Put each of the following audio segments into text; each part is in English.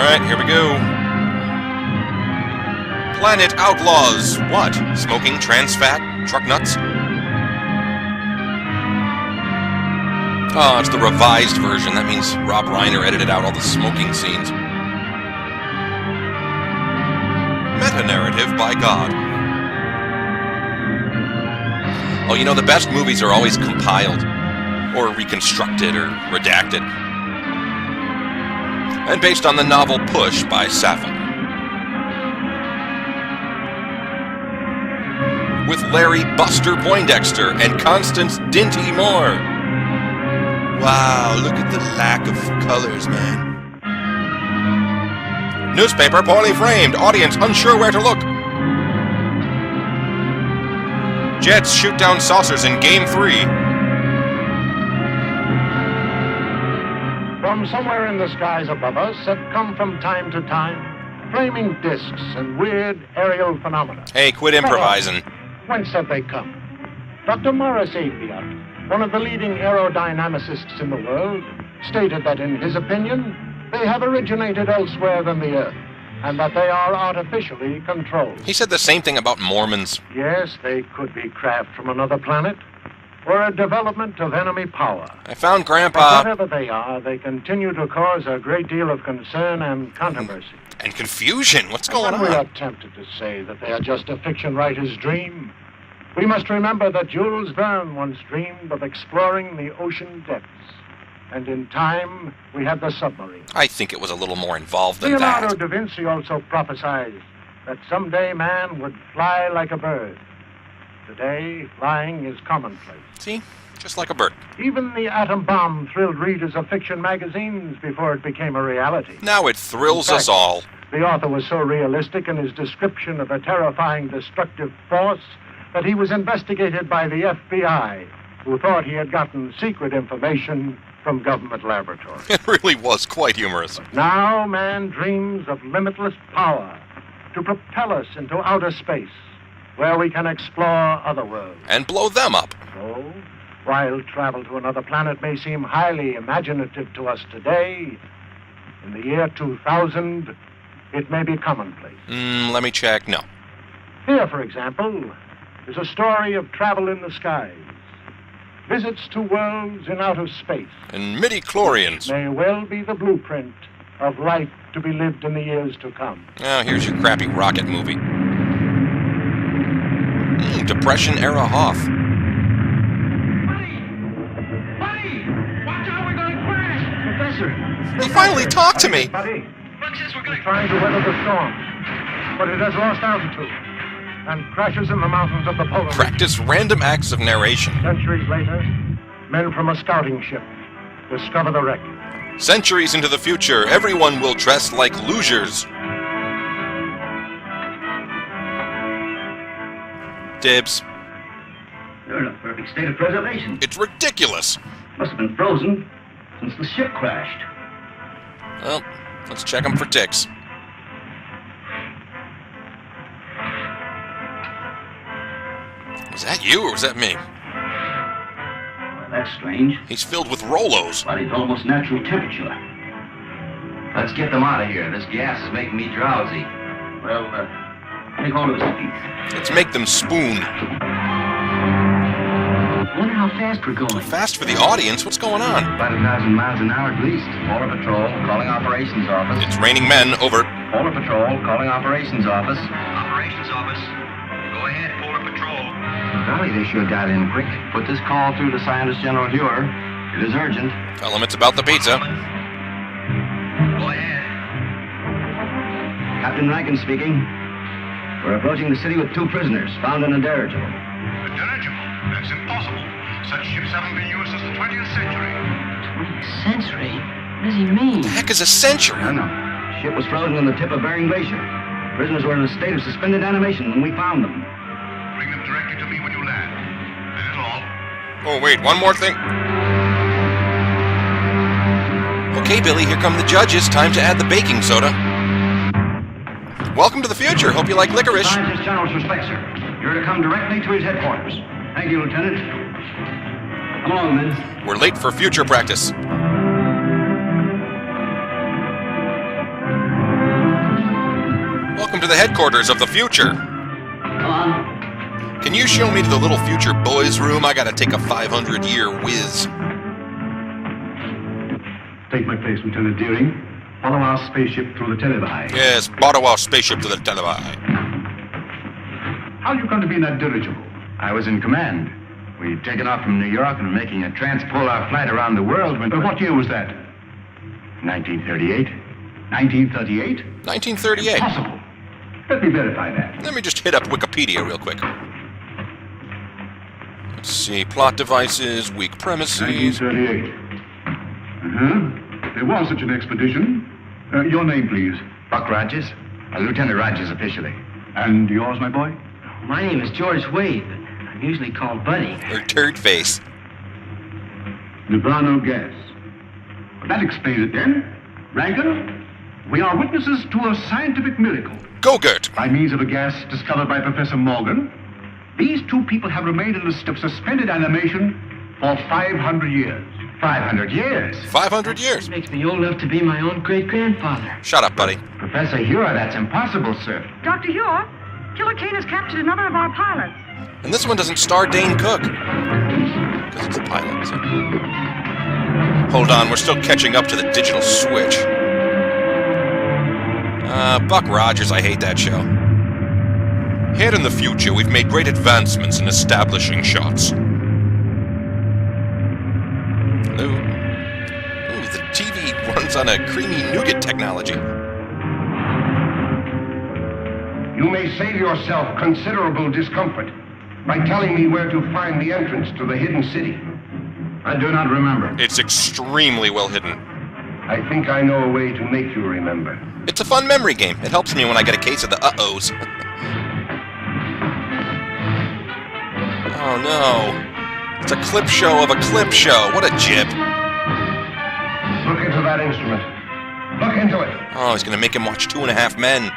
Alright, here we go. Planet Outlaws. What? Smoking, trans fat, truck nuts? Oh, it's the revised version. That means Rob Reiner edited out all the smoking scenes. Meta-narrative by God. Oh, you know, the best movies are always compiled, or reconstructed, or redacted. And based on the novel Push by Sappho. With Larry Buster Poindexter and Constance Dinty Moore. Wow, look at the lack of colors, man. Newspaper poorly framed. Audience unsure where to look. Jets shoot down saucers in Game 3. From somewhere in the skies above us have come from time to time flaming discs and weird aerial phenomena. Hey, quit improvising. Whence have they come? Dr. Morris Apiot, one of the leading aerodynamicists in the world, stated that in his opinion, they have originated elsewhere than the Earth, and that they are artificially controlled. He said the same thing about Mormons. Yes, they could be craft from another planet, or a development of enemy power. I found Grandpa. But whatever they are, they continue to cause a great deal of concern and controversy. And confusion. What's going When we on? are tempted to say that they are just a fiction writer's dream, we must remember that Jules Verne once dreamed of exploring the ocean depths. And in time, we had the submarine. I think it was a little more involved than Leonardo that. da Vinci also prophesied that someday man would fly like a bird. Today, flying is commonplace. See? Just like a bird. Even the atom bomb thrilled readers of fiction magazines before it became a reality. Now it thrills us all. The author was so realistic in his description of a terrifying destructive force that he was investigated by the FBI, who thought he had gotten secret information from government laboratories. It really was quite humorous. Now man dreams of limitless power to propel us into outer space, where we can explore other worlds. And blow them up. So, while travel to another planet may seem highly imaginative to us today, in the year 2000, it may be commonplace. Let me check. No. Here, for example, is a story of travel in the skies. Visits to worlds in outer space. And midi-chlorians. May well be the blueprint of life to be lived in the years to come. Oh, here's your crappy rocket movie. Depression-era Hoff. Buddy! Watch out, we're going to crash! Professor! He finally talked to me. Buddy, Look, sis, we're going we're trying to weather the storm, but it has lost altitude and crashes in the mountains of the polar region. Practice random acts of narration. Centuries later, men from a scouting ship discover the wreck. Centuries into the future, everyone will dress like losers. Dibs. You're in a perfect state of preservation. It's ridiculous. Must have been frozen since the ship crashed. Well, let's check them for ticks. Was that you or was that me? Well, that's strange. He's filled with Rolos. Body's almost natural temperature. Let's get them out of here. This gas is making me drowsy. Well, take hold of his feet. Let's make them spoon. I wonder how fast we're going. Fast for the audience? What's going on? About 1,000 miles an hour at least. Polar Patrol, calling operations office. It's raining men. Over. Polar Patrol, calling operations office. Operations office. Go ahead, Polar Patrol. Golly, they sure got in quick. Put this call through to Scientist General Huer. It is urgent. Tell him it's about the pizza. Go ahead. Captain Rankin speaking. We're approaching the city with 2 prisoners found in a dirigible. A dirigible? That's impossible. Such ships haven't been used since the 20th century. 20th century? What does he mean? The heck is a century? I don't know. Ship was frozen on the tip of Bering Glacier. Prisoners were in a state of suspended animation when we found them. Bring them directly to me when you land. That is all. Oh, wait, one more thing. Okay, Billy, here come the judges. Time to add the baking soda. Welcome to the future. Hope you like licorice. Scientist General's respect, sir. You're to come directly to his headquarters. Thank you, Lieutenant. Come along, men. We're late for future practice. to the headquarters of the future. Come on. Can you show me to the little future boys' room? I gotta take a 500-year whiz. Take my place, Lieutenant Deering. Follow our spaceship through the televi. Yes, borrow our spaceship to the televi. How'd you come to be in that dirigible? I was in command. We'd taken off from New York and were making a transpolar flight around the world when... What year was that? 1938. 1938? 1938. Impossible. Let me verify that. Let me just hit up Wikipedia real quick. Let's see, plot devices, weak premises. 1938. There was such an expedition. Your name, please. Buck Rogers. Lieutenant Rogers officially. And yours, my boy? My name is George Wade, but I'm usually called Buddy. Or turd face. Nibrano gas. That explains it then. Rankin, we are witnesses to a scientific miracle. Go, Gert. By means of a gas discovered by Professor Morgan, these two people have remained in a state of suspended animation for 500 years. 500 years. 500 years. Makes me old enough to be my own great-grandfather. Shut up, buddy. Professor Hure, that's impossible, sir. Dr. Hure, Killer Kane has captured another of our pilots. And this one doesn't star Dane Cook. Because it's a pilot, so... Hold on, we're still catching up to the digital switch. Buck Rogers, I hate that show. Here in the future, we've made great advancements in establishing shots. Hello? Ooh, the TV runs on a creamy nougat technology. You may save yourself considerable discomfort by telling me where to find the entrance to the hidden city. I do not remember. It's extremely well hidden. I think I know a way to make you remember. It's a fun memory game. It helps me when I get a case of the uh-ohs. Oh no. It's a clip show of a clip show. What a jib. Look into that instrument. Look into it. Oh, he's gonna make him watch 2.5 Men.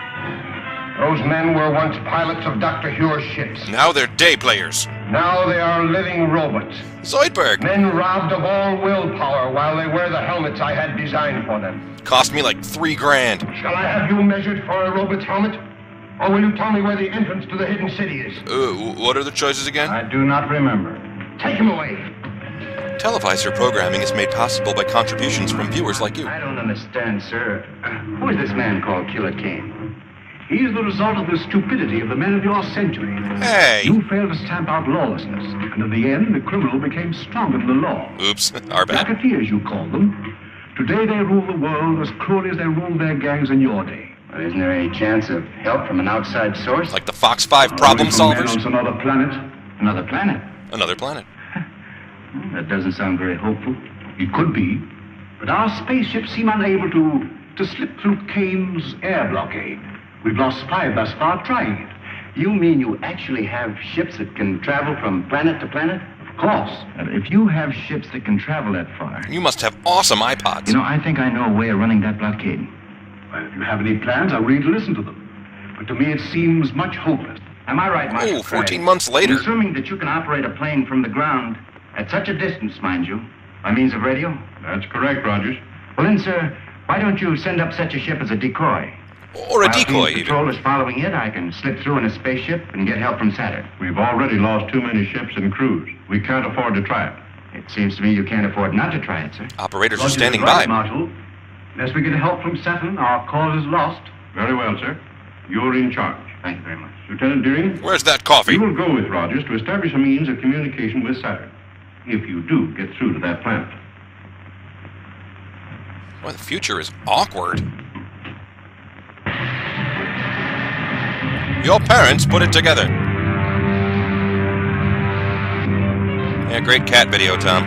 Those men were once pilots of Dr. Hure's ships. Now they're day players. Now they are living robots. Zoidberg. Men robbed of all willpower while they wear the helmets I had designed for them. Cost me like $3 grand. Shall I have you measured for a robot's helmet? Or will you tell me where the entrance to the hidden city is? What are the choices again? I do not remember. Take him away. Televisor programming is made possible by contributions from viewers like you. I don't understand, sir. Who is this man called Killer Kane? He is the result of the stupidity of the men of your century. Hey! You failed to stamp out lawlessness, and in the end, the criminal became stronger than the law. Oops, our bad. Racketeers, you call them. Today they rule the world as cruelly as they ruled their gangs in your day. Well, isn't there any chance of help from an outside source? Like the Fox 5 problem Only from men solvers? on another planet. Another planet? Another planet. That doesn't sound very hopeful. It could be, but our spaceships seem unable to slip through Kane's air blockade. We've lost 5 thus far trying it. You mean you actually have ships that can travel from planet to planet? Of course. If you have ships that can travel that far... You must have awesome iPods. You know, I think I know a way of running that blockade. Well, if you have any plans, I'm ready to listen to them. But to me, it seems much hopeless. Am I right, Marshal Ooh, 14 Craig? months later. Assuming that you can operate a plane from the ground at such a distance, mind you, by means of radio? That's correct, Rogers. Well then, sir, why don't you send up such a ship as a decoy? Or a While decoy, Field even. Patrol is following it, I can slip through in a spaceship and get help from Saturn. We've already lost too many ships and crews. We can't afford to try it. It seems to me you can't afford not to try it, sir. Operators are Rogers standing is right, by. Marshal. Unless we get help from Saturn, our cause is lost. Very well, sir. You're in charge. Thank you very much. Lieutenant Deering, Where's that coffee? you will go with Rogers to establish a means of communication with Saturn. If you do get through to that planet. Boy, the future is awkward. Your parents put it together. Yeah, great cat video, Tom.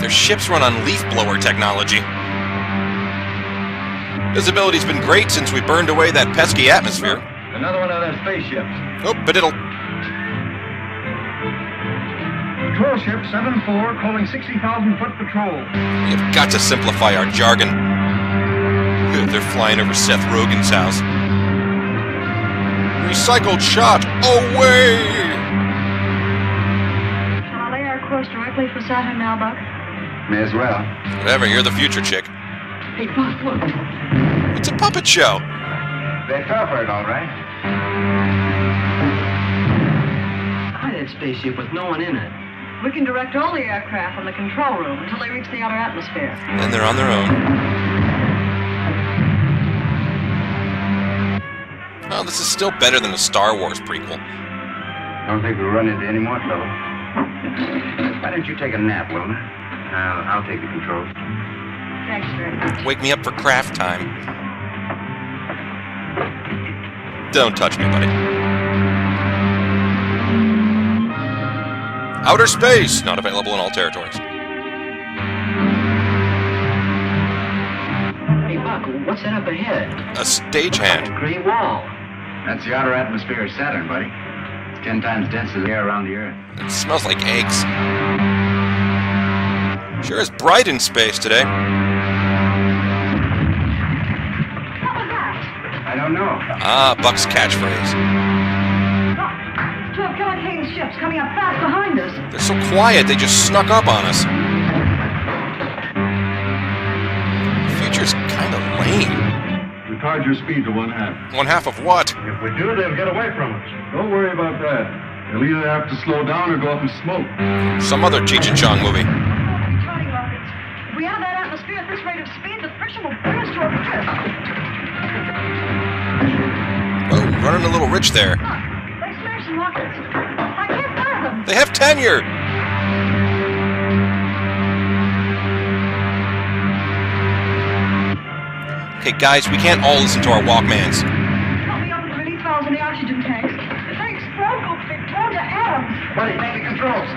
Their ships run on leaf blower technology. Visibility's been great since we burned away that pesky atmosphere. Another one of those spaceships. Oh, but it'll... Patrol ship 7-4 calling 60,000-foot patrol. You've got to simplify our jargon. They're flying over Seth Rogen's house. Recycled shot! Away! Shall I lay our course directly for Saturn now, Buck? May as well. Whatever, you're the future chick. Hey, Buck, look. It's a puppet show. They fell for it, all right. Hi, that spaceship with no one in it. We can direct all the aircraft from the control room until they reach the outer atmosphere. And they're on their own. Oh, this is still better than the Star Wars prequel. Don't think we'll run into any more trouble. Why don't you take a nap, Wilma? I'll take the controls. Thanks very much. Wake me up for craft time. Don't touch me, buddy. Outer space! Not available in all territories. Hey, Buck, what's that up ahead? A stagehand. A gray wall. That's the outer atmosphere of Saturn, buddy. It's 10 times denser than the air around the Earth. It smells like eggs. Sure is bright in space today. What was that? I don't know. Ah, Buck's catchphrase. Look, two of Killer Kane's ships coming up fast behind us. They're so quiet, they just snuck up on us. The future's kind of lame. Retard your speed to 1/2. 1/2 of what? If we do, they'll get away from us. Don't worry about that. They'll either have to slow down or go up in smoke. Some other Cheech and Chong movie. Returning rockets. If we have that atmosphere at this rate of speed, the friction will bring us to a drift. Oh, running a little rich there. Look, they smashed some rockets. I can't fire them. They have tenure! Okay, guys, we can't all listen to our Walkmans. Help me open the release valves in the oxygen tanks. If they explode, we'll be torn to atoms. Buddy, take the controls.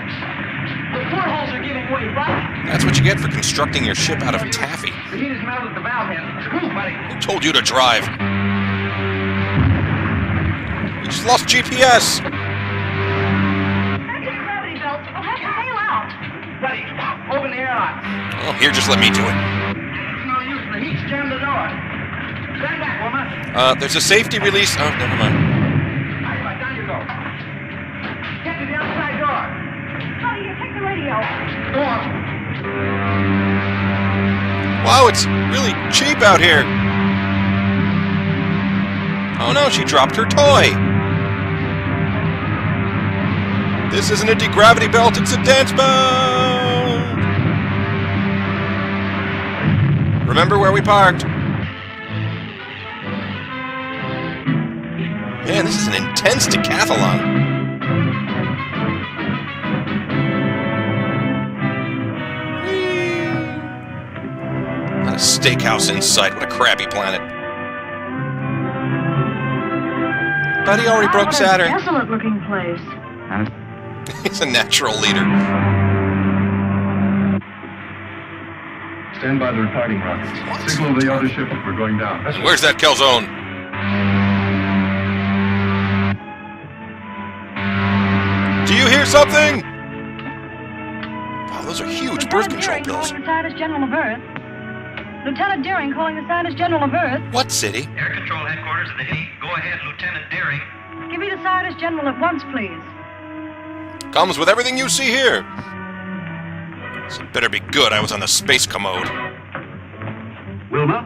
The portholes are giving way, right? That's what you get for constructing your ship out of taffy. The heat has melted the valve handles. Move, buddy. Who told you to drive? We just lost GPS! Anti-gravity belts will have to bail out. Buddy, open the airlock. Oh, here, just let me do it. There's no use. The heat's jammed the door. Stand back, woman. There's a safety release. Oh, never mind. All right, down you go. Get to the outside door. Buddy, you take the radio. Go on. Wow, it's really cheap out here. Oh no, she dropped her toy. This isn't a degravity belt, it's a dance belt. Remember where we parked? Man, this is an intense decathlon. Not a steakhouse in sight. What a crappy planet. Buddy already broke Saturn. Desolate looking place. He's a natural leader. Stand by the retarding rockets. Signal the other ship if we're going down. Where's that calzone? Do you hear something? Wow, those are huge birth control pills. Calling the Scientist General of Earth. Lieutenant Deering calling the Scientist General of Earth. What city? Air Control Headquarters of the Navy. Go ahead, Lieutenant Deering. Give me the Scientist General at once, please. Comes with everything you see here. This had better be good. I was on the space commode. Wilma,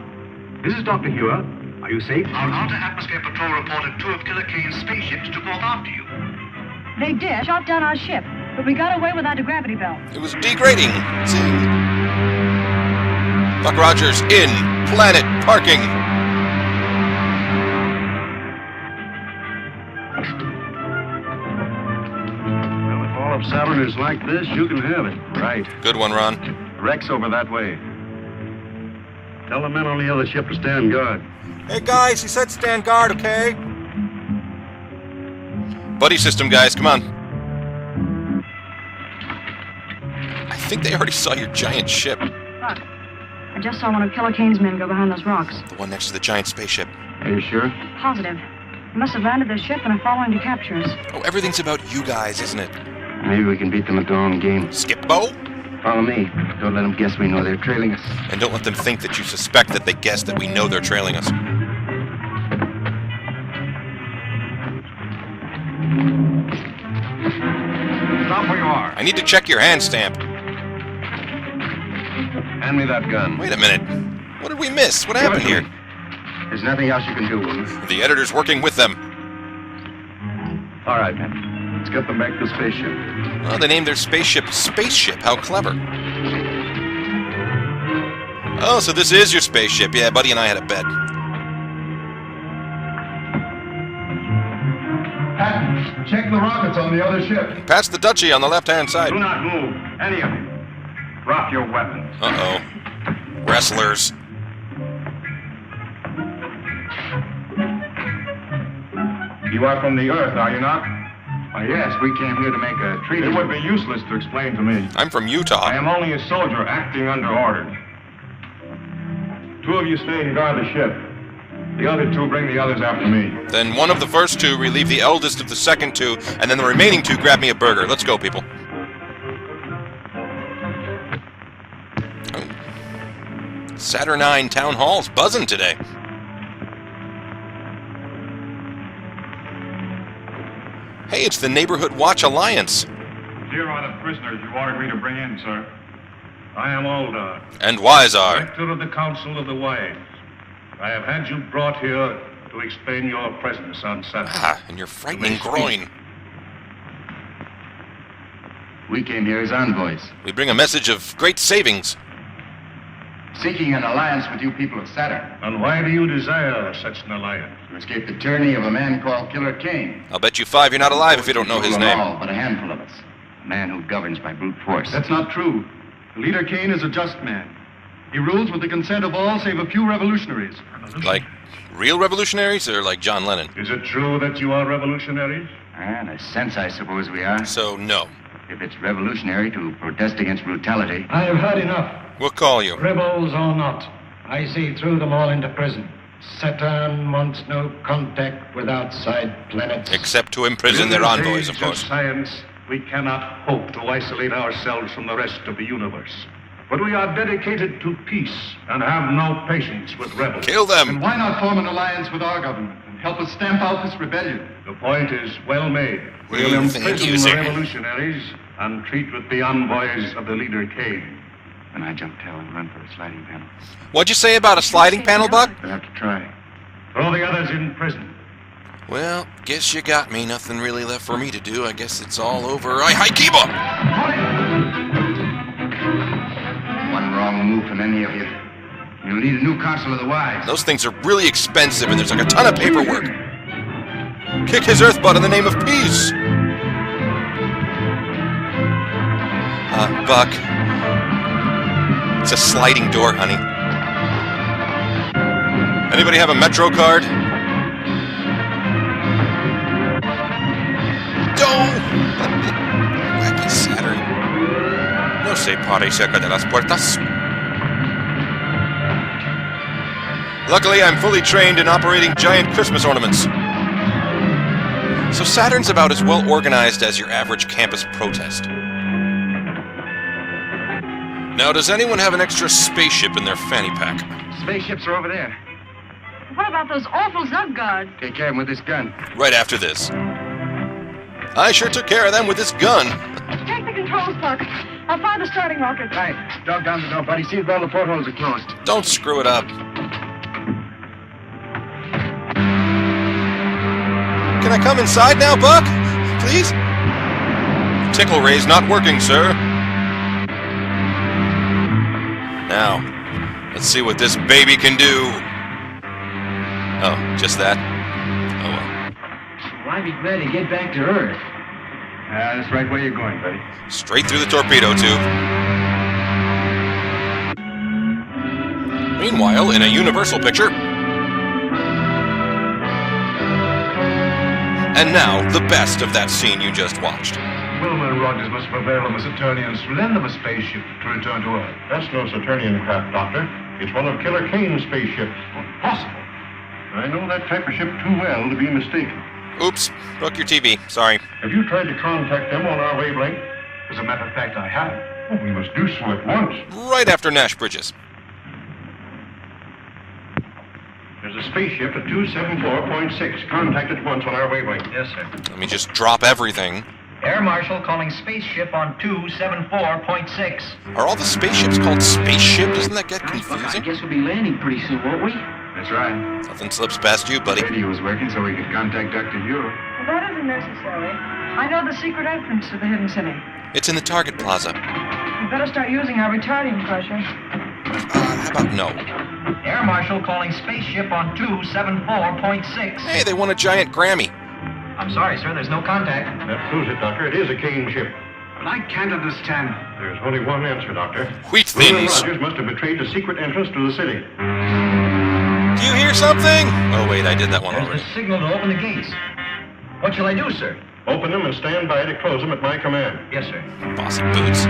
this is Dr. Hewer. Are you safe? Our Outer Atmosphere Patrol reported two of Killer Kane's spaceships took off after you. They did. Shot down our ship, but we got away without a gravity belt. It was degrading. Zing. Buck Rogers in planet parking. Well, if all of Saturn is like this, you can have it. Right. Good one, Ron. Rex over that way. Tell the men on the other ship to stand guard. Hey guys, he said stand guard, okay? Buddy system, guys, come on. I think they already saw your giant ship. Look, I just saw one of Killer Kane's men go behind those rocks. The one next to the giant spaceship. Are you sure? Positive. They must have landed their ship and are following to capture us. Oh, everything's about you guys, isn't it? Maybe we can beat them at their own game. Skip-Bo? Follow me. Don't let them guess we know they're trailing us. And don't let them think that you suspect that they guessed that we know they're trailing us. Stop where you are. I need to check your hand stamp. Hand me that gun. Wait a minute. What did we miss? What happened here? There's nothing else you can do, Wilma. The editor's working with them. All right, men. Let's get them back to the spaceship. Well, they named their spaceship Spaceship. How clever. Oh, so this is your spaceship. Yeah, Buddy and I had a bet. Pat, check the rockets on the other ship. Pat's the Dutchie on the left-hand side. Do not move, any of you. Drop your weapons. Uh-oh. Wrestlers. You are from the Earth, are you not? Why, yes, we came here to make a treaty. It would be useless to explain to me. I'm from Utah. I am only a soldier acting under orders. 2 of you stay and guard the ship. The other 2 bring the others after me. Then one of the first 2 relieve the eldest of the second 2, and then the remaining 2 grab me a burger. Let's go, people. Oh. Saturnine Town Hall's buzzing today. Hey, it's the Neighborhood Watch Alliance. Here are the prisoners you ordered me to bring in, sir. I am Olda, And Wizar. Director of the Council of the Wise. I have had you brought here to explain your presence on Saturday. Ah, and your frightening groin. We came here as envoys, We bring a message of great savings. seeking an alliance with you people of Saturn, And why do you desire such an alliance? to escape the tyranny of a man called Killer Kane. I'll bet you 5 you're not alive if you don't know his Rule name. all but a handful of us. A man who governs by brute force. That's not true. Leader Kane is a just man. He rules with the consent of all save a few revolutionaries. Like real revolutionaries or like John Lennon? Is it true that you are revolutionaries? In a sense, I suppose we are. So, no. If it's revolutionary to protest against brutality. I have had enough. We'll call you. Rebels or not, I see through them all into prison. Saturn wants no contact with outside planets. Except to imprison their envoys, of course. Science, we cannot hope to isolate ourselves from the rest of the universe. But we are dedicated to peace and have no patience with rebels. Kill them! And why not form an alliance with our government and help us stamp out this rebellion? The point is well made. We'll Thank imprison you, the sir. revolutionaries and treat with the envoys of the leader Kane. When I jump tail and run for the sliding panel. What'd you say about a sliding panel, Buck? We'll have to try. Throw the others in prison. Well, guess you got me. Nothing really left for me to do. I guess it's all over. Hi, Kiba! One wrong move from any of you. You'll need a new Council of the Wise. Those things are really expensive, and there's like a ton of paperwork. Kick his earth butt in the name of peace! Buck. It's a sliding door, honey. Anybody have a Metro card? Wacky Saturn. No se pare cerca de las puertas. Luckily, I'm fully trained in operating giant Christmas ornaments. So Saturn's about as well organized as your average campus protest. Now, does anyone have an extra spaceship in their fanny pack? Spaceships are over there. What about those awful Zug guards? Take care of them with this gun. Right after this. I sure took care of them with this gun. Take the controls, Buck. I'll find the starting rocket. Right. Dog down the door, buddy. See if all the portholes are closed. Don't screw it up. Can I come inside now, Buck? Please? Tickle ray's not working, sir. Now, let's see what this baby can do. Oh, just that? Oh, well. Well, I'd be glad to get back to Earth. That's right where you're going, buddy. Straight through the torpedo tube. Meanwhile, in a Universal picture. And now, the best of that scene you just watched. Wilma and Rogers must prevail on the Saturnians to lend them a spaceship to return to Earth. That's no Saturnian craft, Doctor. It's one of Killer Kane's spaceships. Impossible. I know that type of ship too well to be mistaken. Oops, broke your TV. Sorry. Have you tried to contact them on our wavelength? As a matter of fact, I haven't. Oh, we must do so at once. Right after Nash Bridges. There's a spaceship at 274.6. Contact at once on our wavelength. Yes, sir. Let me just drop everything. Air Marshal calling spaceship on 274.6. Are all the spaceships called spaceship? Doesn't that get I confusing? guess we'll be landing pretty soon, won't we? That's right. Nothing slips past you, buddy. The radio was working so we could contact Dr. Ure. Well, that isn't necessary. I know the secret entrance to the hidden city. It's in the target plaza. We better start using our retarding pressure. How about no? Air Marshal calling spaceship on 274.6. Hey, they won a giant Grammy. I'm sorry, sir, there's no contact. That proves it, Doctor. It is a Kane ship. But I can't understand. There's only one answer, Doctor. Wheat William thins. Rogers must have betrayed the secret entrance to the city. Do you hear something? Oh, wait, I did that one There's already. the signal to open the gates. What shall I do, sir? Open them and stand by to close them at my command. Yes, sir. Bossy boots.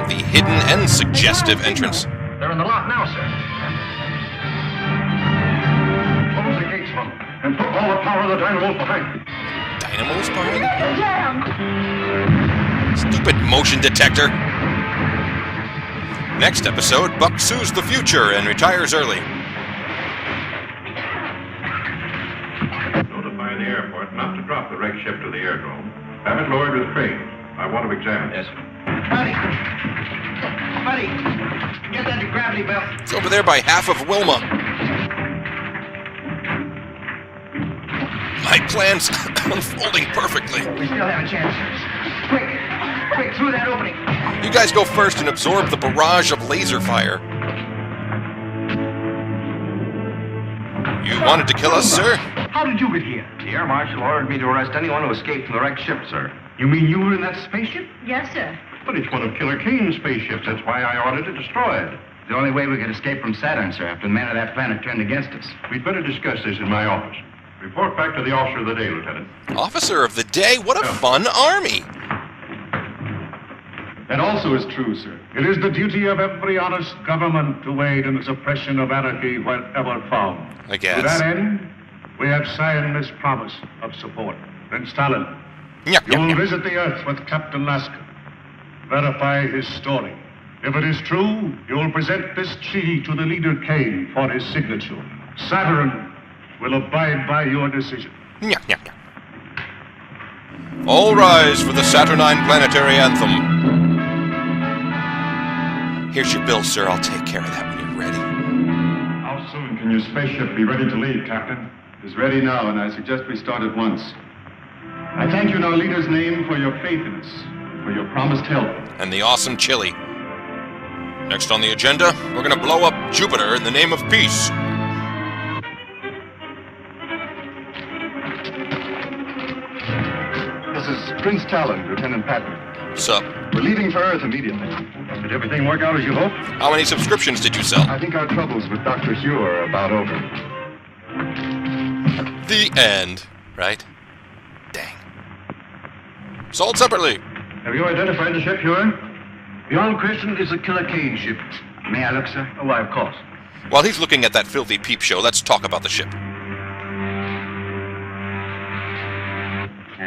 The hidden and suggestive entrance. They're in the lot now, sir. Close the gates, Mom, and put all the power of the dynamos behind. Dynamos behind it? Jam! Stupid motion detector. Next episode, Buck sues the future and retires early. Notify the airport not to drop the wrecked ship to the airdrome. Have it lowered with cranes. I want to examine it. Yes, sir. Buddy, get that gravity belt. It's over there by half of Wilma. My plan's unfolding perfectly. We still have a chance. Quick, through that opening. You guys go first and absorb the barrage of laser fire. You wanted to kill us, sir? How did you get here? The Air Marshal ordered me to arrest anyone who escaped from the wrecked ship, sir. You mean you were in that spaceship? Yes, sir. But it's one of Killer Kane's spaceships. That's why I ordered it destroyed. The only way we could escape from Saturn, sir, after the men of that planet turned against us. We'd better discuss this in my office. Report back to the officer of the day, Lieutenant. Officer of the day? What a fun army! That also is true, sir. It is the duty of every honest government to aid in the suppression of anarchy wherever found. I To that guess. end, we have signed this promise of support. Then Stalin, Yep, you will visit the Earth with Captain Lasker. Verify his story. If it is true, you will present this treaty to the leader Kane for his signature. Saturn will abide by your decision. All rise for the Saturnine planetary anthem. Here's your bill, sir. I'll take care of that when you're ready. How soon can your spaceship be ready to leave, Captain? It's ready now, and I suggest we start at once. I thank you in our leader's name for your faith in us, for your promised help. And the awesome chili. Next on the agenda, we're gonna blow up Jupiter in the name of peace. This is Prince Talon, Lieutenant Patton. Sup? We're leaving for Earth immediately. Did everything work out as you hoped? How many subscriptions did you sell? I think our troubles with Dr. Hugh are about over. The end. Right? Dang. Sold separately. Have you identified the ship, Huron? Beyond question, it's a Killer Kane ship. May I look, sir? Oh, why, of course. While he's looking at that filthy peep show, let's talk about the ship.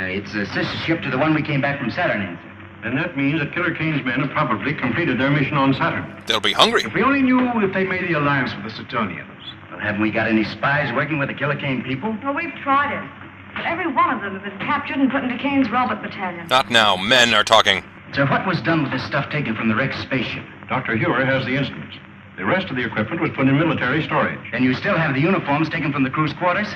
It's a sister ship to the one we came back from Saturn in, sir. Then that means that Killer Kane's men have probably completed their mission on Saturn. They'll be hungry. If we only knew if they made the alliance with the Saturnians. Well, haven't we got any spies working with the Killer Kane people? Well, we've tried it. But every one of them have been captured and put into Kane's robot battalion. Not now. Men are talking. Sir, what was done with the stuff taken from the wrecked spaceship? Dr. Huer has the instruments. The rest of the equipment was put in military storage. And you still have the uniforms taken from the crew's quarters?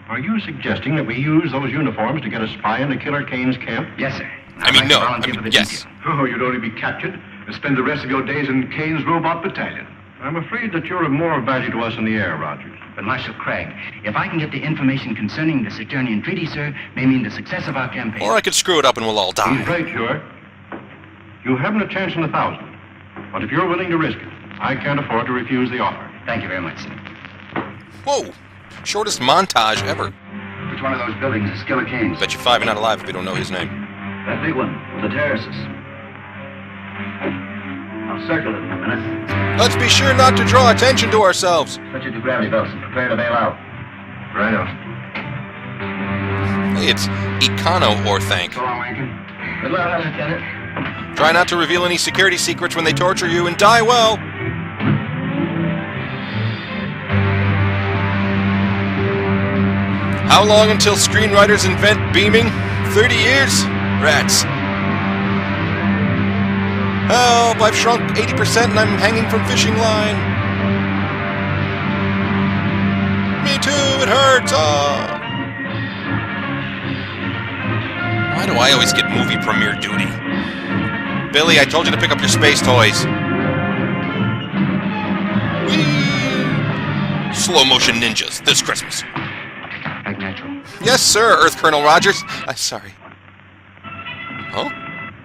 Are you suggesting that we use those uniforms to get a spy into Killer Kane's camp? Yes, sir. I mean, I'd like to no. volunteer for the Yes. detail. Oh, you'd only be captured and spend the rest of your days in Kane's robot battalion. I'm afraid that you're of more value to us in the air, Rogers. But Marshal Craig, if I can get the information concerning the Saturnian treaty, sir, may mean the success of our campaign. Or I could screw it up and we'll all He's die. right, Huer. You haven't a chance in 1,000. But if you're willing to risk it, I can't afford to refuse the offer. Thank you very much, sir. Whoa. Shortest montage ever. Which one of those buildings is Killer Kane's? Bet you 5 you're not alive if you don't know his name. That big one with the terraces. I'll circle it in a minute. Let's be sure not to draw attention to ourselves. Put your two gravity belts and prepare to bail out. Right on. Hey, it's Econo-Orthanc. So long, Lincoln. Good luck, Lieutenant. Try not to reveal any security secrets when they torture you and die well. How long until screenwriters invent beaming? 30 years? Rats. Help! I've shrunk 80% and I'm hanging from fishing line. Me too, it hurts! Oh. Why do I always get movie premiere duty? Billy, I told you to pick up your space toys. Whee! Slow motion ninjas this Christmas. Act natural. Yes, sir, Earth Colonel Rogers. Sorry. Huh?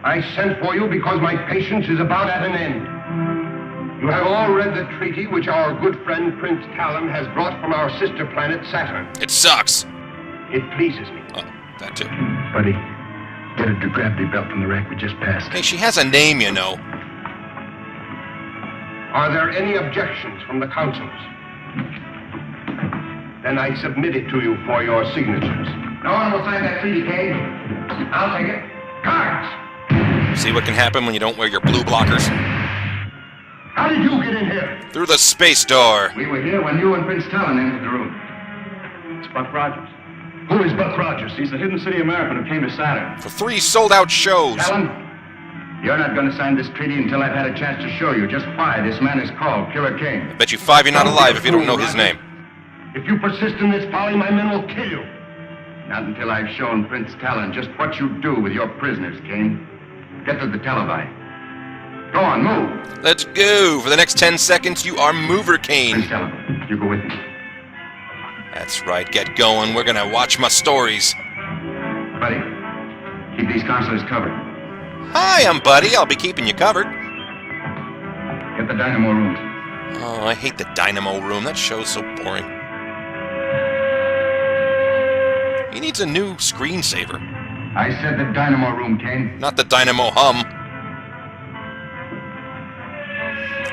I sent for you because my patience is about at an end. You have all read the treaty which our good friend Prince Talon has brought from our sister planet Saturn. It sucks. It pleases me. Oh, that too. Buddy, get a gravity belt from the rack we just passed. Hey, she has a name, you know. Are there any objections from the councilors? Then I submit it to you for your signatures. No one will sign that treaty, Kane. I'll take it. Guards! See what can happen when you don't wear your blue blockers? How did you get in here? Through the space door. We were here when you and Prince Talon entered the room. It's Buck Rogers. Who is Buck Rogers? He's the Hidden City American who came to Saturn. For 3 sold-out shows. Talon, you're not going to sign this treaty until I've had a chance to show you just why this man is called Killer Kane. Bet you 5 you're not alive if you don't know his name. If you persist in this folly, my men will kill you. Not until I've shown Prince Talon just what you do with your prisoners, Kane. Get to the televi. Go on, move. Let's go. For the next 10 seconds, you are Mover Kane. Prince Talon, you go with me. That's right. Get going. We're gonna watch my stories. Buddy, keep these consulars covered. Hi, I'm Buddy. I'll be keeping you covered. Get the dynamo room. Oh, I hate the Dynamo Room. That show's so boring. He needs a new screensaver. I said the dynamo room, Kane. Not the Dynamo Hum.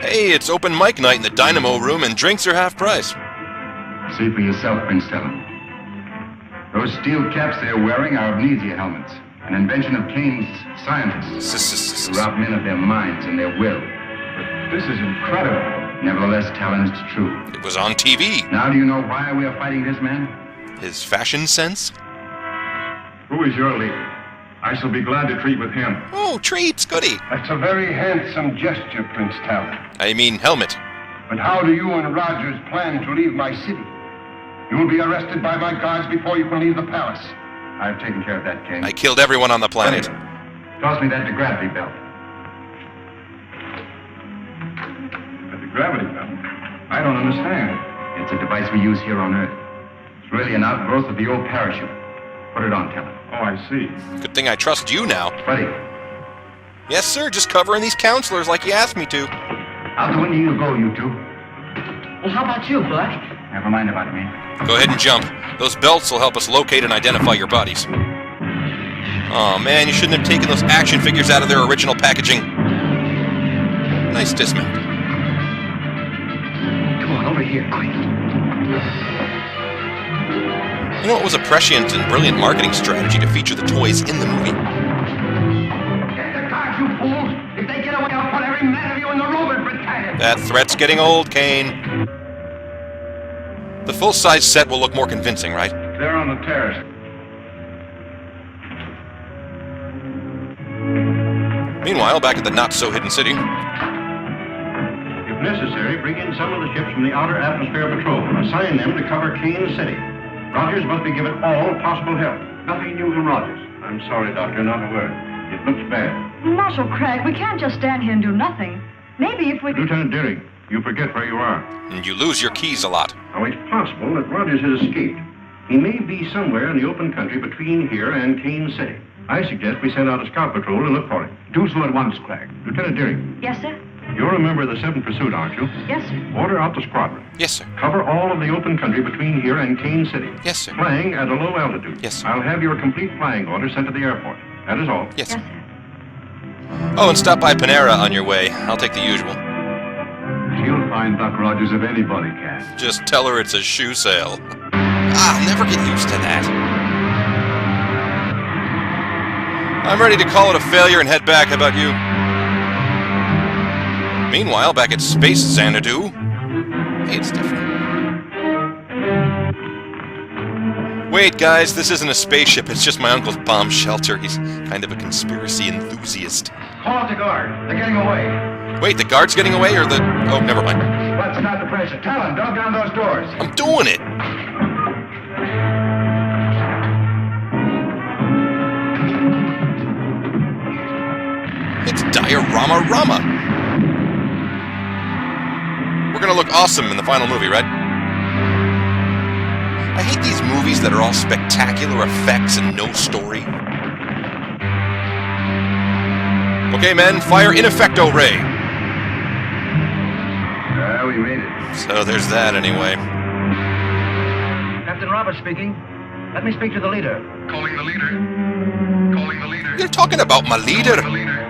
Hey, it's open mic night in the Dynamo Room and drinks are half price. See for yourself, Prince Talon. Those steel caps they're wearing are amnesia helmets, an invention of Kane's scientists to rob men of their minds and their will. But this is incredible. Nevertheless, Talon, it's true. It was on TV. Now do you know why we are fighting this man? His fashion sense? Who is your leader? I shall be glad to treat with him. Oh, treats, goody. That's a very handsome gesture, Prince Talon. I mean, helmet. But how do you and Rogers plan to leave my city? You will be arrested by my guards before you can leave the palace. I've taken care of that, Kane. I killed everyone on the planet. Toss me that gravity belt. The gravity belt? I don't understand. It's a device we use here on Earth. It's really an outgrowth of the old parachute. Put it on, Talon. Oh, I see. Good thing I trust you now. Buddy. Yes, sir. Just covering these counselors like you asked me to. Out the window you go, you two. Well, how about you, Buck? Never mind about me. Go ahead and jump. Those belts will help us locate and identify your bodies. Oh man, you shouldn't have taken those action figures out of their original packaging. Nice dismount. Come on, over here, quick. You know, it was a prescient and brilliant marketing strategy to feature the toys in the movie. Get the guards, you fools! If they get away, I'll put every man of you in the Roman battalion! That threat's getting old, Kane. The full-size set will look more convincing, right? They're on the terrace. Meanwhile, back at the not-so-hidden city. If necessary, bring in some of the ships from the Outer Atmosphere Patrol. Assign them to cover Kane City. Rogers must be given all possible help. Nothing new from Rogers. I'm sorry, Doctor, not a word. It looks bad. Marshal Craig, we can't just stand here and do nothing. Maybe if we... Lieutenant Deering, you forget where you are. And you lose your keys a lot. Now, it's possible that Rogers has escaped. He may be somewhere in the open country between here and Kane City. I suggest we send out a scout patrol to look for him. Do so at once, Craig. Lieutenant Deering, Yes, sir? you're a member of the 7th Pursuit, aren't you? Yes, sir. Order out the squadron. Yes, sir. Cover all of the open country between here and Kane City. Yes, sir. Flying at a low altitude. Yes, sir. I'll have your complete flying order sent to the airport. That is all. Yes, Yes, sir. sir. Oh, and stop by Panera on your way. I'll take the usual. She'll find Buck Rogers if anybody can. Just tell her it's a shoe sale. I'll never get used to that. I'm ready to call it a failure and head back. How about you? Meanwhile, back at Space Xanadu. Hey, it's different. Wait, guys, this isn't a spaceship. It's just my uncle's bomb shelter. He's kind of a conspiracy enthusiast. Call out the guard. They're getting away. Wait, the guard's getting away or the... Oh, never mind. Let's start the pressure. Tell them, dog down those doors. I'm doing it. It's Diorama Rama. We're gonna look awesome in the final movie, right? I hate these movies that are all spectacular effects and no story. Okay, men, fire in effecto ray. We made it. So there's that anyway. Captain Roberts speaking. Let me speak to the leader. Calling the leader. Calling the leader. You're talking about my leader. The leader.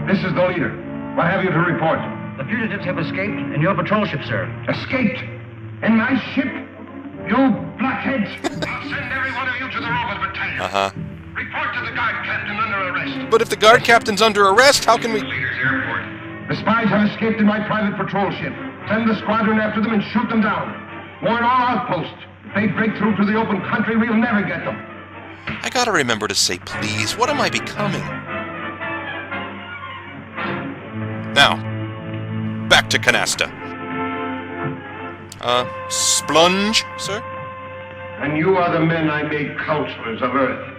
This is the leader. What have you to report? The fugitives have escaped in your patrol ship, sir. Escaped? In my ship? You blackheads! I'll send every one of you to the robot battalion. Uh-huh. Report to the guard captain under arrest. But if the guard captain's under arrest, how can we... Leader's airport. The spies have escaped in my private patrol ship. Send the squadron after them and shoot them down. Warn all outposts. If they break through to the open country, we'll never get them. I gotta remember to say please. What am I becoming? Now, back to Canasta. Splunge, sir? And you are the men I made counselors of Earth.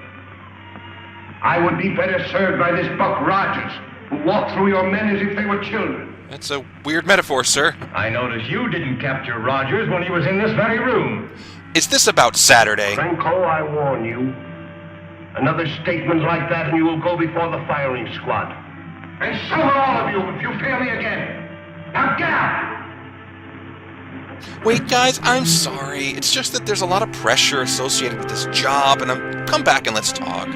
I would be better served by this Buck Rogers, who walked through your men as if they were children. That's a weird metaphor, sir. I notice you didn't capture Rogers when he was in this very room. Is this about Saturday? Franco, I warn you. Another statement like that and you will go before the firing squad. And so will all of you if you fail me again. Now get out! Wait, guys, I'm sorry. It's just that there's a lot of pressure associated with this job, and come back and let's talk.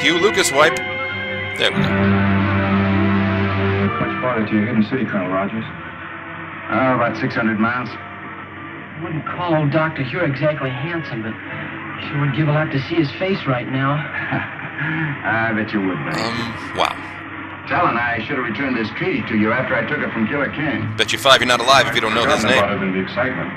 Cue Lucas wipe. There we go. Much farther to your hidden city, Colonel Rogers? Oh, about 600 miles. I wouldn't call old Dr. Hure exactly handsome, but sure would give a lot to see his face right now. I bet you would, man. Wow. Talon, I should have returned this treaty to you after I took it from Killer Kane. Bet you 5 you're not alive if you don't know his name. About it in the excitement.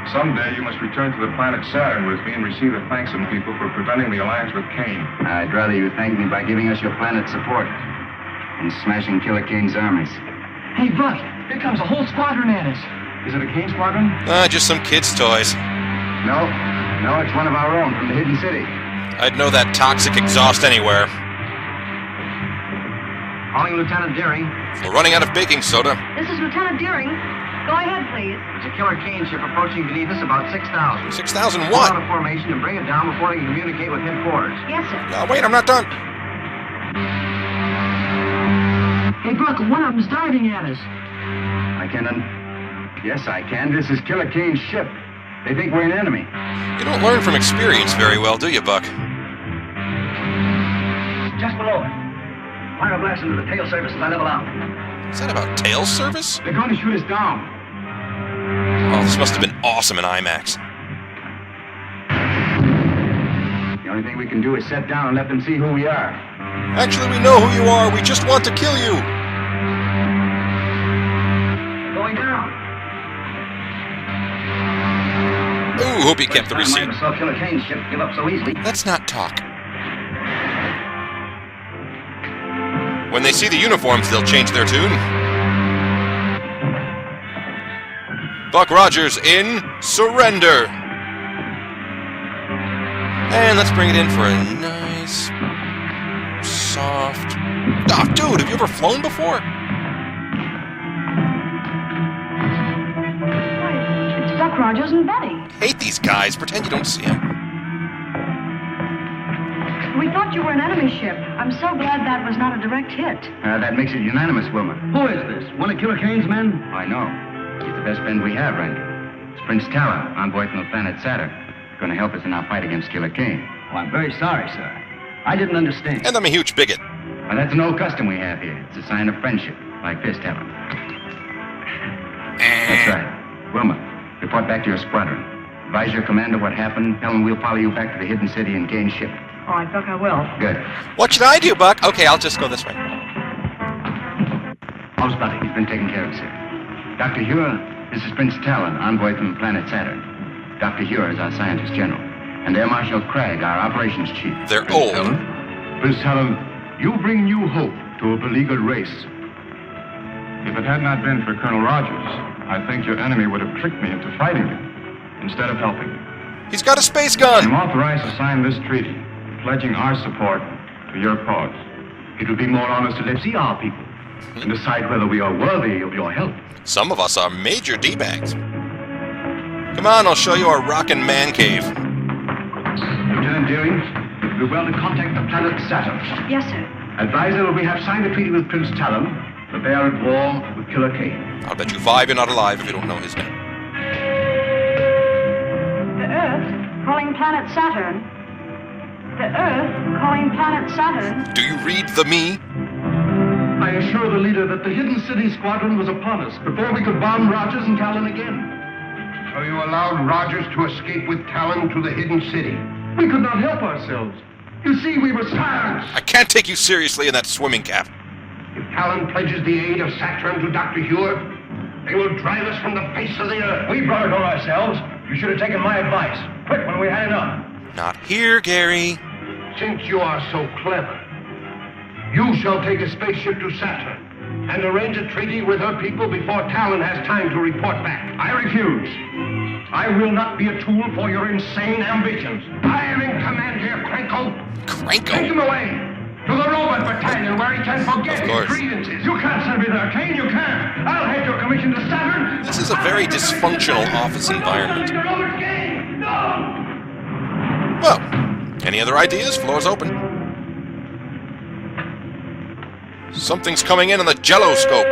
Someday you must return to the planet Saturn with me and receive the thanks of people for preventing the alliance with Kane. I'd rather you thank me by giving us your planet's support and smashing Killer Kane's armies. Hey, Buck, here comes a whole squadron at us. Is it a Kane squadron? Just some kids' toys. No, it's one of our own from the hidden city. I'd know that toxic exhaust anywhere. Calling Lieutenant Deering. We're running out of baking soda. This is Lieutenant Deering. Go ahead, please. There's a Killer Kane ship approaching beneath us about 6,000. 6,000 Pull what? out of formation and bring it down before they can communicate with headquarters. Yes, sir. No, wait, I'm not done. Hey, Buck, one of them's diving at us. I can... Yes, I can. This is Killer Kane's ship. They think we're an enemy. You don't learn from experience very well, do you, Buck? Just below it. Fire a blast into the tail surface as I level out. Is that about tail service? They're going to shoot us down. Oh, this must have been awesome in IMAX. The only thing we can do is set down and let them see who we are. Actually, we know who you are. We just want to kill you. Going down. Ooh, hope you kept the receipt. I never saw Killer Kane's ship give up so easily. Let's not talk. When they see the uniforms, they'll change their tune. Buck Rogers in surrender. And let's bring it in for a nice, soft... Oh, dude, have you ever flown before? It's Buck Rogers and Betty. Hate these guys. Pretend you don't see them. We thought you were an enemy ship. I'm so glad that was not a direct hit. That makes it unanimous, Wilma. Who is this? One of Killer Kane's men? I know. He's the best friend we have, Randy. It's Prince Talon, envoy from the planet Saturn. Going to help us in our fight against Killer Kane. Oh, I'm very sorry, sir. I didn't understand. And I'm a huge bigot. Well, that's an old custom we have here. It's a sign of friendship, like this, Talon. That's right. Wilma, report back to your squadron. Advise your commander what happened. Tell him we'll follow you back to the hidden city and Kane's ship. All right, Buck, I will. Good. What should I do, Buck? Okay, I'll just go this way. How's Buddy? He's been taken care of, sir. Dr. Hure, this is Prince Talon, envoy from planet Saturn. Dr. Hure is our scientist general. and Air Marshal Craig, our operations chief. They're Prince old. Talon, Prince Talon, you bring new hope to a beleaguered race. If it had not been for Colonel Rogers, I think your enemy would have tricked me into fighting you instead of helping me. He's got a space I'm gun! authorized to sign this treaty, pledging our support to your cause. It would be more honest to let see our people and decide whether we are worthy of your help. Some of us are major D-bags. Come on, I'll show you our rockin' man cave. Lieutenant Deering, it would be well to contact the planet Saturn. Yes, sir. Advise her we have signed a treaty with Prince Talon, but they are at war with Killer Kane. I'll bet you 5 you're not alive if you don't know his name. The Earth calling planet Saturn. The Earth calling planet Saturn. Do you read the me? I assure the leader that the Hidden City Squadron was upon us before we could bomb Rogers and Talon again. So you allowed Rogers to escape with Talon to the Hidden City? We could not help ourselves. You see, we were silenced. I can't take you seriously in that swimming cap. If Talon pledges the aid of Saturn to Dr. Hewer, they will drive us from the face of the earth. We brought it on ourselves. You should have taken my advice. Quick, when we had enough. Not here, Gary. Since you are so clever, you shall take a spaceship to Saturn and arrange a treaty with her people before Talon has time to report back. I refuse. I will not be a tool for your insane ambitions. I am in command here, Krenko. Take him Krenko? away to the robot battalion where he can forget Of his course. grievances. You can't send me there, Kane. You can't. I'll head your commission to Saturn. This is a very dysfunctional office environment. Robert Kane, no! Well, any other ideas? Floor's open. Something's coming in on the Jello scope.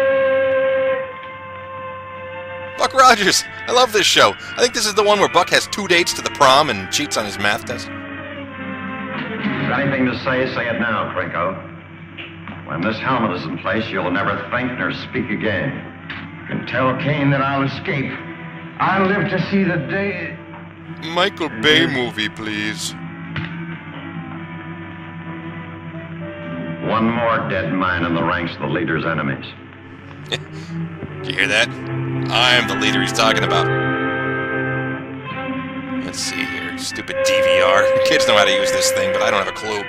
Buck Rogers. I love this show. I think this is the one where Buck has 2 dates to the prom and cheats on his math test. If there's anything to say, say it now, Krenko. When this helmet is in place, you'll never think nor speak again. You can tell Kane that I'll escape. I'll live to see the day... Michael Bay movie, please. One more dead man in the ranks of the leader's enemies. Do you hear that? I'm the leader he's talking about. Let's see here. Stupid DVR. Kids know how to use this thing, but I don't have a clue.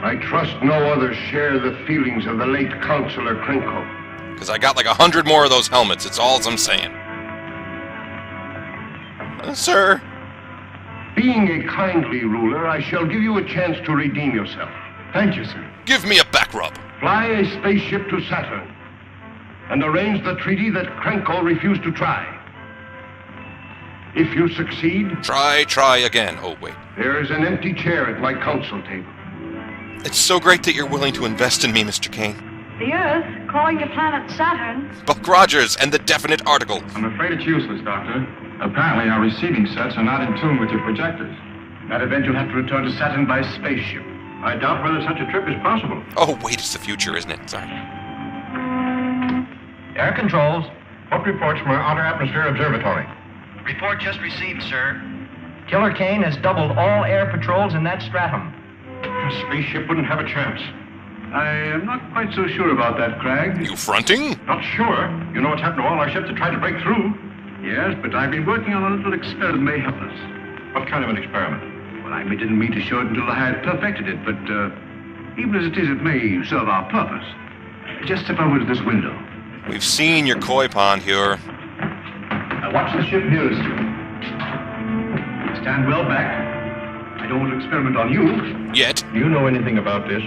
I trust no others share the feelings of the late Counselor Krenko. Because I got like 100 more of those helmets. It's all I'm saying. Sir? Being a kindly ruler, I shall give you a chance to redeem yourself. Thank you, sir. Give me a back rub. Fly a spaceship to Saturn and arrange the treaty that Krenko refused to try. If you succeed... Try again. Oh, wait. There is an empty chair at my council table. It's so great that you're willing to invest in me, Mr. Kane. The Earth calling the planet Saturn. Buck Rogers and the definite article. I'm afraid it's useless, Doctor. Apparently our receiving sets are not in tune with your projectors. In that event, you'll have to return to Saturn by spaceship. I doubt whether such a trip is possible. Oh, wait, it's the future, isn't it? Sorry. Air controls. What reports from our Outer Atmosphere Observatory? Report just received, sir. Killer Kane has doubled all air patrols in that stratum. A spaceship wouldn't have a chance. I am not quite so sure about that, Craig. You fronting? Not sure. You know what's happened to all our ships that tried to break through. Yes, but I've been working on a little experiment that may help us. What kind of an experiment? Well, I didn't mean to show it until I had perfected it, but even as it is, it may serve our purpose. Just step over to this window. We've seen your koi pond, Hewer. Now watch the ship nearest you. Stand well back. I don't want to experiment on you. Yet. Do you know anything about this?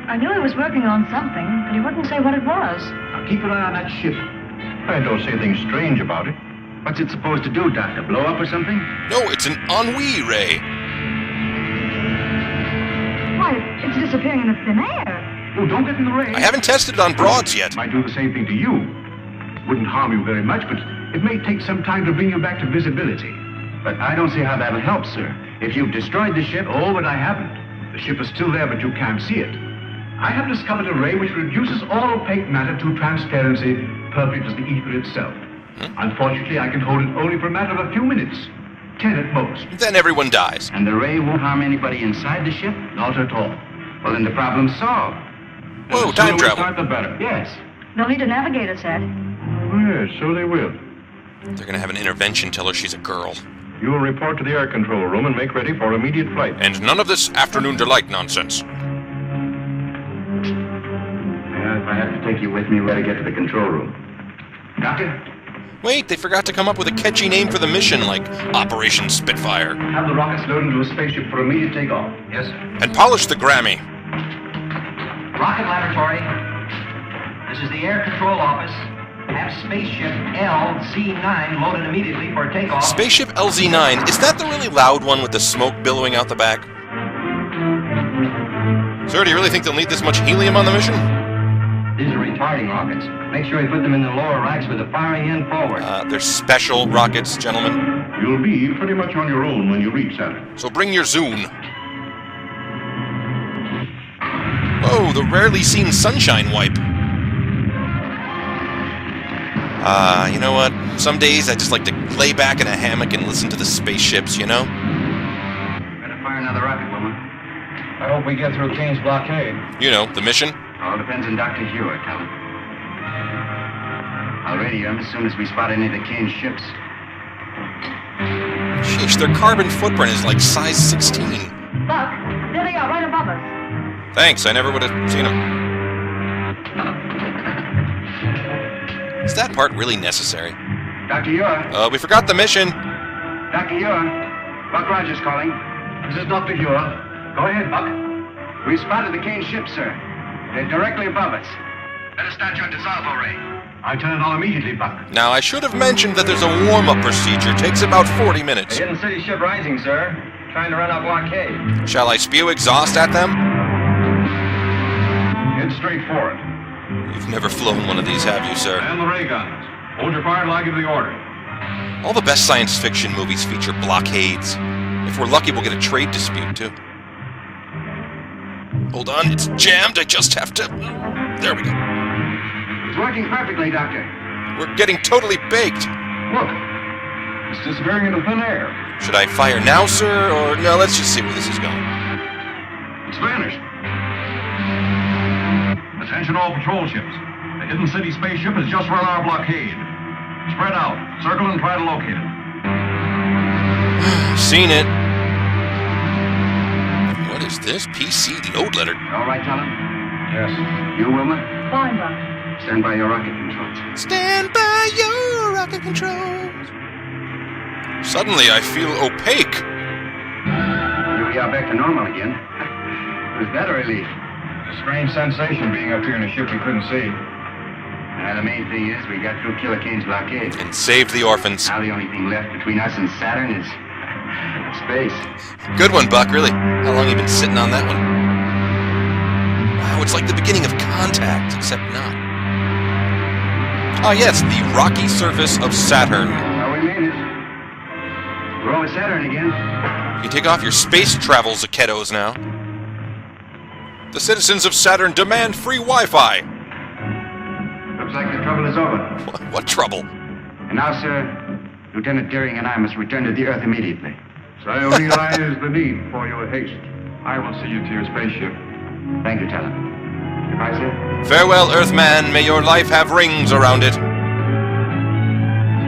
I knew he was working on something, but he wouldn't say what it was. Now keep an eye on that ship. I don't see anything strange about it. What's it supposed to do, Doctor? Blow up or something? No, it's an ennui ray. Why, it's disappearing in the thin air. Oh, don't get in the ray. I haven't tested it on broads yet. Might do the same thing to you. Wouldn't harm you very much, but it may take some time to bring you back to visibility. But I don't see how that'll help, sir. If you've destroyed the ship, but I haven't. The ship is still there, but you can't see it. I have discovered a ray which reduces all opaque matter to transparency, perfect as the ether itself. Unfortunately, I can hold it only for a matter of a few minutes. 10 at most. Then everyone dies. And the ray won't harm anybody inside the ship? Not at all. Well, then the problem's solved. Whoa, The time sooner we travel. start, the better. Yes. They'll need a navigator set. Yes, so they will. They're gonna have an intervention, tell her she's a girl. You will report to the air control room and make ready for immediate flight. And none of this afternoon delight nonsense. Well, if I have to take you with me, we better get to the control room. Doctor? Wait, they forgot to come up with a catchy name for the mission, like Operation Spitfire. Have the rockets loaded into a spaceship for immediate takeoff. Yes, sir. And polish the Grammy. Rocket laboratory. This is the air control office. Have spaceship LZ9 loaded immediately for takeoff. Spaceship LZ9, is that the really loud one with the smoke billowing out the back? Sir, do you really think they'll need this much helium on the mission? These are retarding rockets. Make sure you put them in the lower racks with the firing end forward. They're special rockets, gentlemen. You'll be pretty much on your own when you reach Saturn. So bring your Zune. Oh, the rarely seen sunshine wipe. You know what? Some days I just like to lay back in a hammock and listen to the spaceships, you know? Better fire another rocket, Wilma. I hope we get through Kane's blockade. You know, the mission. All depends on Dr. Hewitt, tell him. I'll radio him as soon as we spot any of the Kane ships. Sheesh, their carbon footprint is like size 16. Buck, there they are, right above us. Thanks, I never would have seen them. Is that part really necessary? Dr. Ure. We forgot the mission. Dr. Ure. Buck Rogers calling. This is Dr. Ure. Go ahead, Buck. We spotted the Kane ships, sir. They're directly above us. Better start your dissolvo ray. I'll turn it on immediately, Buck. Now, I should have mentioned that there's a warm-up procedure. Takes about 40 minutes. Hidden city ship rising, sir. Trying to run our blockade. Shall I spew exhaust at them? Head straight for it. You've never flown one of these, have you, sir? And the ray guns. Hold your fire till I give the order. All the best science fiction movies feature blockades. If we're lucky, we'll get a trade dispute, too. Hold on, it's jammed. I just have to... There we go. It's working perfectly, Doctor. We're getting totally baked. Look. It's disappearing into thin air. Should I fire now, sir, or... No, let's just see where this is going. It's vanished. Attention all patrol ships. The hidden city spaceship has just run our blockade. Spread out. Circle and try to locate it. Seen it. What is this? PC load letter. All right, Helen? Yes. You, Wilma? Fine, Buck. Stand by your rocket controls. Stand by your rocket controls. Suddenly, I feel opaque. Here we are back to normal again. Was that a relief? A strange sensation being up here in a ship we couldn't see. The main thing is we got through Killer Kane's blockade. And saved the orphans. Now the only thing left between us and Saturn is space. Good one, Buck, really. How long have you been sitting on that one? Wow, it's like the beginning of Contact, except not. Oh, yes, the rocky surface of Saturn. Well, we made it. We're over Saturn again. You can take off your space travel, Zaketos, now. The citizens of Saturn demand free Wi-Fi. Looks like the trouble is over. What trouble? And now, sir, Lieutenant Deering and I must return to the Earth immediately. So I realize the need for your haste. I will see you to your spaceship. Thank you, Talon. Goodbye, sir. Farewell, Earthman. May your life have rings around it.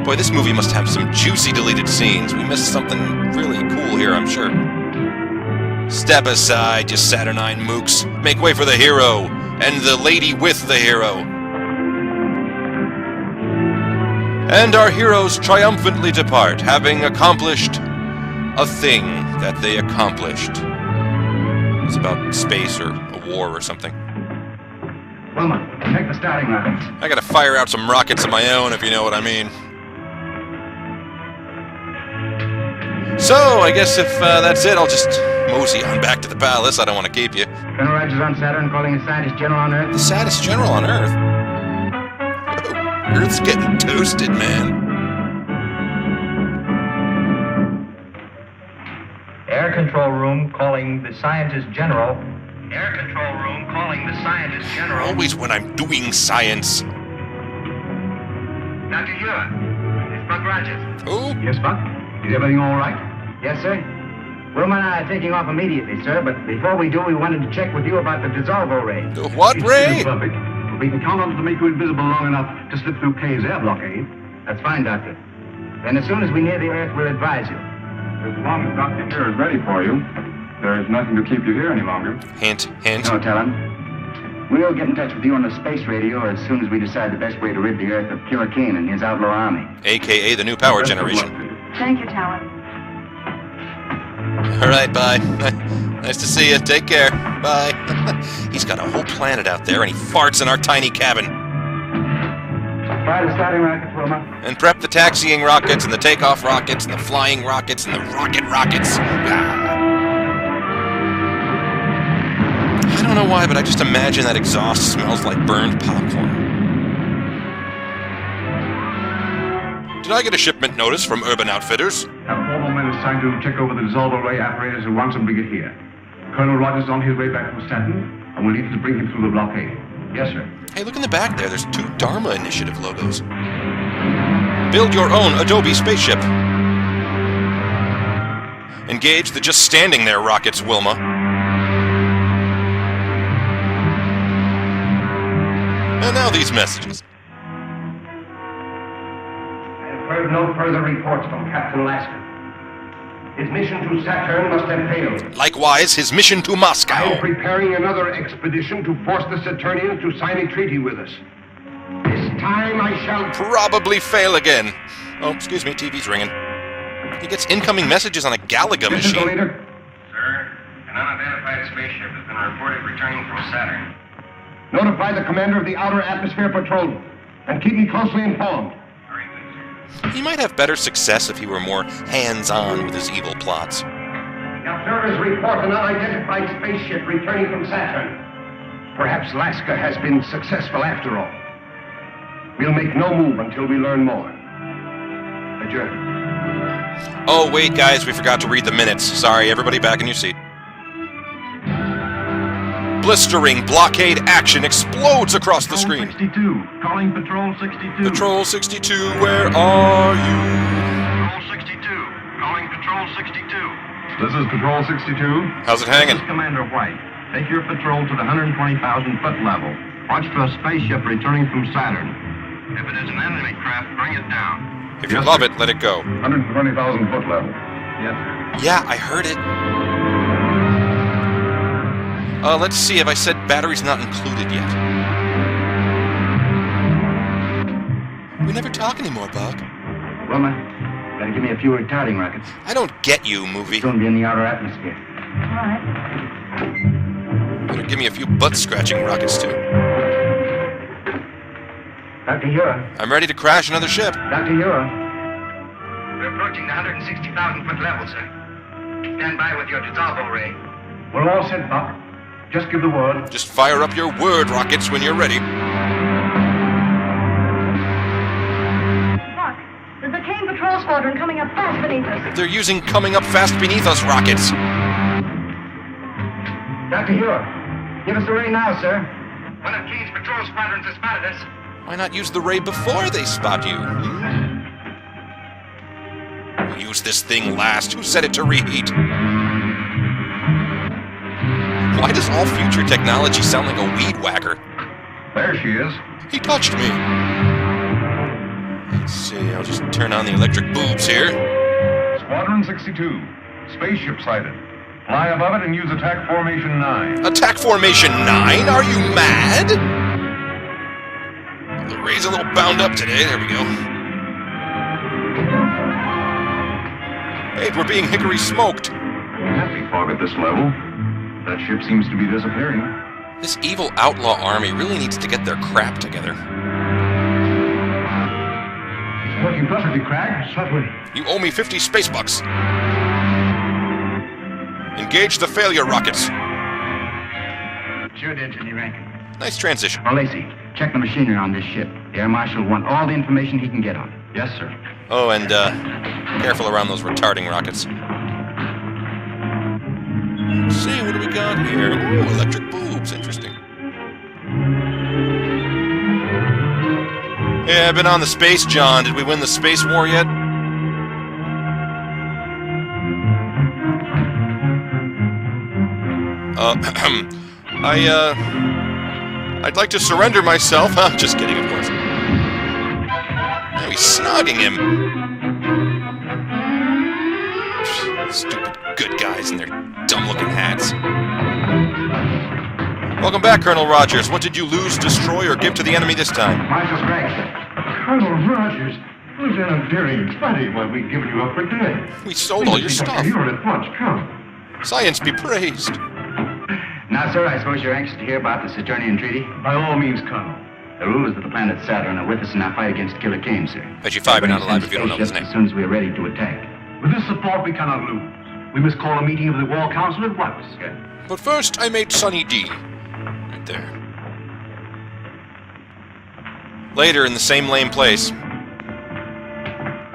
Boy, this movie must have some juicy deleted scenes. We missed something really cool here, I'm sure. Step aside, you Saturnine mooks. Make way for the hero, and the lady with the hero. And our heroes triumphantly depart, having accomplished a thing that they accomplished. It's about space or a war or something. Wilma, take the starting line. I gotta fire out some rockets of my own, if you know what I mean. So, I guess if that's it, I'll just mosey on back to the palace. I don't want to keep you. Colonel Rogers on Saturn calling the saddest general on Earth. The saddest general on Earth? Oh, Earth's getting toasted, man. Air control room calling the scientist general. Air control room calling the scientist general. Always when I'm doing science. Dr. Ure, it's Buck Rogers. Oh? Yes, Buck? Is everything all right? Yes, sir. Wilma and I are taking off immediately, sir, but before we do, we wanted to check with you about the dissolvo ray. The what ray? Perfect. We can count on it to make you invisible long enough to slip through Kay's air blockade. That's fine, Doctor. Then as soon as we near the Earth, we'll advise you. As long as Dr. here is ready for you, there's nothing to keep you here any longer. Hint, hint. No, tell him. We'll get in touch with you on the space radio as soon as we decide the best way to rid the Earth of Killer Kane and his outlaw army. A.K.A. the new power generation. Thank you, Talon. All right, bye. Nice to see you. Take care. Bye. He's got a whole planet out there, and he farts in our tiny cabin. Fire the starting rockets, Wilma. And prep the taxiing rockets, and the takeoff rockets, and the flying rockets, and the rocket rockets. I don't know why, but I just imagine that exhaust smells like burned popcorn. Did I get a shipment notice from Urban Outfitters? Have 4 more minutes time to check over the dissolver ray apparatus and once and bring it here. Colonel Rogers is on his way back from Staten, and we'll need to bring him through the blockade. Yes, sir. Hey, look in the back there. There's 2 Dharma Initiative logos. Build your own Adobe spaceship. Engage the just standing there rockets, Wilma. And now these messages. I have heard no further reports from Captain Lasker. His mission to Saturn must have failed. Likewise, his mission to I Moscow. am preparing another expedition to force the Saturnians to sign a treaty with us. This time I shall Probably fail again. Oh, excuse me, TV's ringing. He gets incoming messages on a Galaga This is the machine. leader. Sir, an unidentified spaceship has been reported returning from Saturn. Notify the commander of the Outer Atmosphere Patrol and keep me closely informed. Very good, sir. He might have better success if he were more hands-on with his evil plots. The observers report an unidentified spaceship returning from Saturn. Perhaps Lasker has been successful after all. We'll make no move until we learn more. Adjourn. Oh, wait, guys, we forgot to read the minutes. Sorry, everybody back in your seat. Blistering blockade action explodes across the screen. 62. Calling Patrol 62. Patrol 62, where are you? Patrol 62. Calling Patrol 62. This is Patrol 62. How's it hanging? This is Commander White. Take your patrol to the 120,000-foot level. Watch for a spaceship returning from Saturn. If it is an enemy craft, bring it down. If you love it, let it go. 120,000 foot level. Yes, sir. Yeah, I heard it. Let's see, have I said batteries not included yet? We never talk anymore, Buck. Wilma, better give me a few retarding rockets. I don't get you, movie. Soon be in the outer atmosphere. All right. Better give me a few butt-scratching rockets, too. Dr. Hura. I'm ready to crash another ship. Dr. Hura. We're approaching the 160,000-foot level, sir. Stand by with your dissolvo ray. We're all set, Buck. Just give the word. Just fire up your word rockets when you're ready. Buck, there's a Kane patrol squadron coming up fast beneath us. They're using coming up fast beneath us rockets. Dr. Hura, give us the ray now, sir. One of Kane's patrol squadrons has spotted us. Why not use the ray before they spot you? Use this thing last. Who said it to reheat? Why does all future technology sound like a weed whacker? There she is. He touched me. Let's see, I'll just turn on the electric boobs here. Squadron 62. Spaceship sighted. Fly above it and use attack formation 9. Attack formation 9? Are you mad? The ray's a little bound up today. There we go. Hey, we're being hickory smoked. Happy fog at this level. That ship seems to be disappearing. This evil outlaw army really needs to get their crap together. It's working perfectly, Crag. Certainly. You owe me 50 space bucks. Engage the failure rockets. Sure did, Jenny Rankin. Nice transition. Well, Lacey, check the machinery on this ship. The Air Marshal will want all the information he can get on it. Yes, sir. Oh, and careful around those retarding rockets. Let's see, what do we got here? Ooh, electric boobs. Interesting. Yeah, I've been on the space, John. Did we win the space war yet? I'd like to surrender myself. Huh? Just kidding, of course. Now he's snogging him. Stupid good guys in their dumb-looking hats. Welcome back, Colonel Rogers. What did you lose, destroy, or give to the enemy this time? Marshal Gregg. Colonel Rogers, Lieutenant Deering, buddy, what we've given you up for dead. We sold all your stuff. You're at once, come. Science be praised. Now, sir, I suppose you're anxious to hear about the Saturnian Treaty? By all means, Colonel. The rulers of the planet Saturn are with us in our fight against Killer Kane, sir. Bet you five are not alive if you don't know his name. As soon as we are ready to attack. With this support, we cannot lose. We must call a meeting of the War Council at once. But first, I made Sonny D. Right there. Later, in the same lame place.